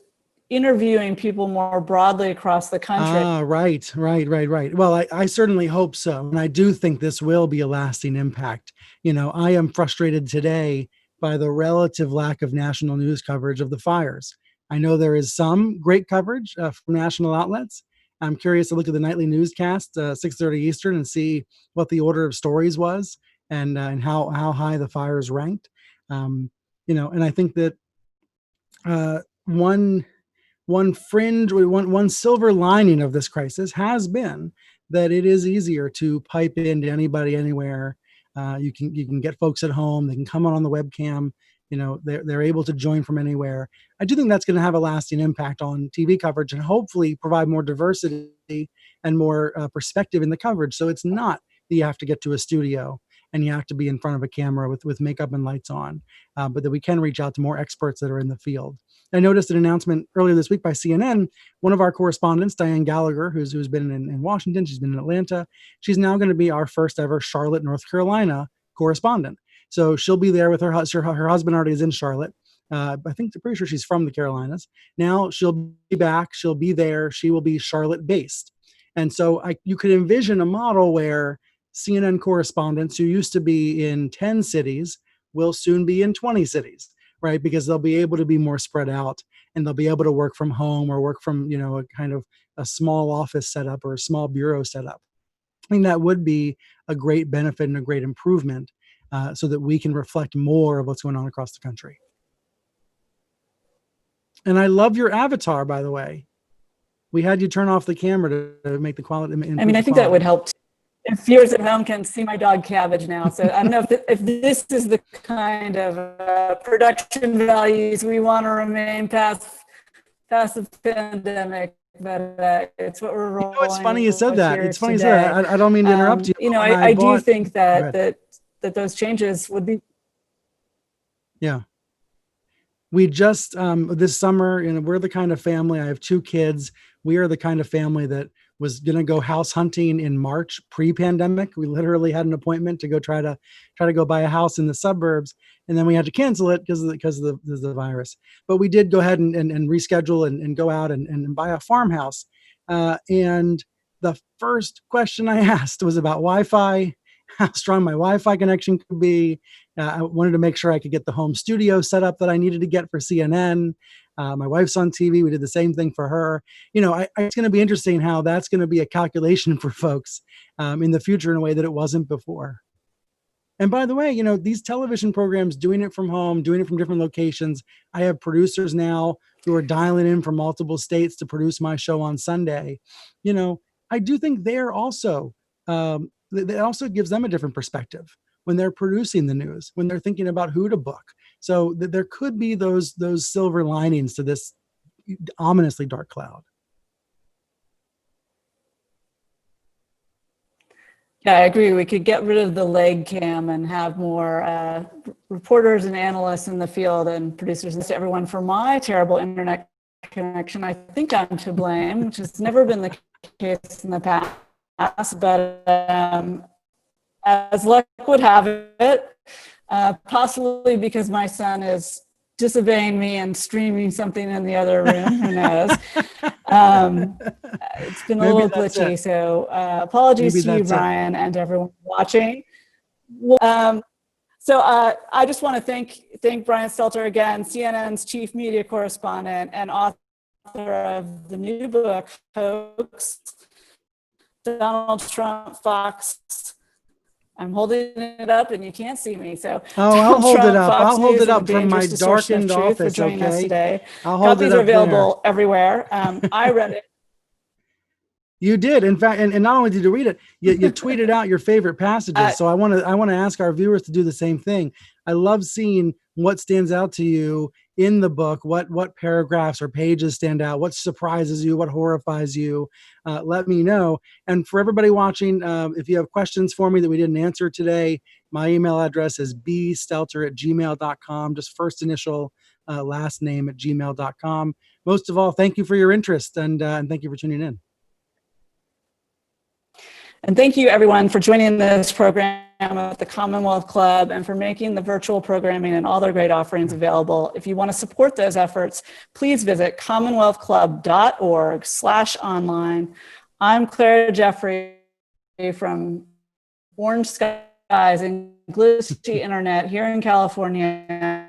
interviewing people more broadly across the country. Right. Well, I certainly hope so. And I do think this will be a lasting impact. I am frustrated today by the relative lack of national news coverage of the fires. I know there is some great coverage from national outlets. I'm curious to look at the nightly newscast, 6:30 Eastern, and see what the order of stories was and how high the fires ranked. And I think that one silver lining of this crisis has been that it is easier to pipe into anybody anywhere. You can get folks at home. They can come on the webcam. They're able to join from anywhere. I do think that's going to have a lasting impact on TV coverage and hopefully provide more diversity and more perspective in the coverage. So it's not that you have to get to a studio and you have to be in front of a camera with makeup and lights on, but that we can reach out to more experts that are in the field. I noticed an announcement earlier this week by CNN. One of our correspondents, Diane Gallagher, who's been in Washington, she's been in Atlanta. She's now going to be our first ever Charlotte, North Carolina correspondent. So she'll be there with her husband. Her husband already is in Charlotte. I think I'm pretty sure she's from the Carolinas. Now she'll be back. She'll be there. She will be Charlotte based. And so you could envision a model where CNN correspondents who used to be in 10 cities will soon be in 20 cities, right? Because they'll be able to be more spread out and they'll be able to work from home or work from, a kind of a small office setup or a small bureau setup. I think that would be a great benefit and a great improvement so that we can reflect more of what's going on across the country. And I love your avatar, by the way. We had you turn off the camera to make the quality. I mean, I think that would help. If viewers at home can see my dog Cabbage now. So I don't know if this is the kind of production values we want to remain past the pandemic, but it's what we're rolling. It's funny you said that. It's funny you said that. I don't mean to interrupt you. I do think that those changes would be. Yeah. We just this summer, we're the kind of family. I have 2 kids. We are the kind of family that was going to go house hunting in March pre-pandemic. We literally had an appointment to go try to go buy a house in the suburbs, and then we had to cancel it because of the virus. But we did go ahead and reschedule and go out and buy a farmhouse. And the first question I asked was about Wi-Fi, how strong my Wi-Fi connection could be. I wanted to make sure I could get the home studio set up that I needed to get for CNN. My wife's on TV. We did the same thing for her. It's going to be interesting how that's going to be a calculation for folks in the future in a way that it wasn't before. And by the way, these television programs, doing it from home, doing it from different locations. I have producers now who are dialing in from multiple states to produce my show on Sunday. I do think they're also, it also gives them a different perspective when they're producing the news, when they're thinking about who to book. So there could be those silver linings to this ominously dark cloud. Yeah, I agree. We could get rid of the leg cam and have more reporters and analysts in the field and producers. And to everyone, for my terrible internet connection, I think I'm to blame, which has never been the case in the past. But as luck would have it, possibly because my son is disobeying me and streaming something in the other room, who knows? It's been a little glitchy, so apologies to you, Brian, and everyone watching. So I just want to thank Brian Stelter again, CNN's chief media correspondent and author of the new book, Hoax, Donald Trump, Fox. I'm holding it up and you can't see me. So I'll hold it up. Fox I'll hold News it up from my darkened office. Okay. Us today. I'll hold Copies it up are available there. everywhere. I read it. You did, in fact, and not only did you read it, you tweeted out your favorite passages. So I want to ask our viewers to do the same thing. I love seeing what stands out to you in the book. What paragraphs or pages stand out? What surprises you? What horrifies you? Let me know. And for everybody watching, if you have questions for me that we didn't answer today, my email address is bstelter@gmail.com. Just first initial, last name @gmail.com. Most of all, thank you for your interest and thank you for tuning in. And thank you, everyone, for joining this program at the Commonwealth Club and for making the virtual programming and all their great offerings available. If you want to support those efforts, please visit commonwealthclub.org/online. I'm Clara Jeffrey from Orange Skies and Glitchy Internet here in California.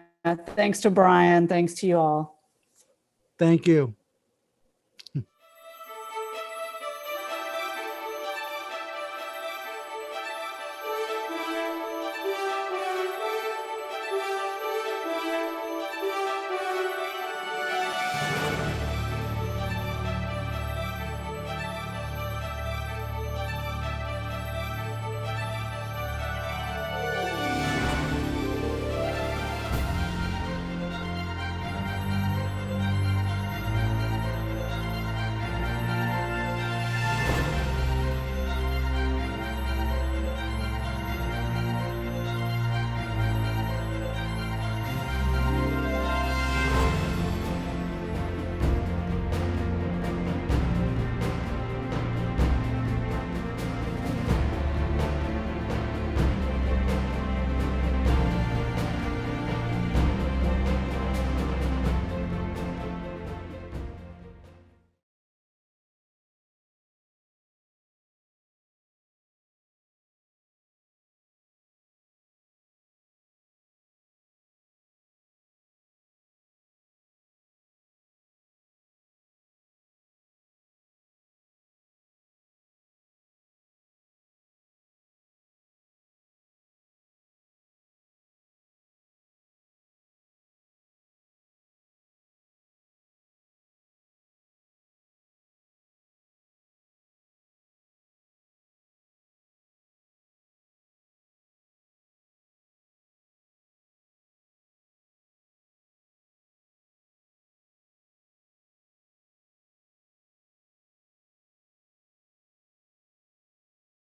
Thanks to Brian. Thanks to you all. Thank you.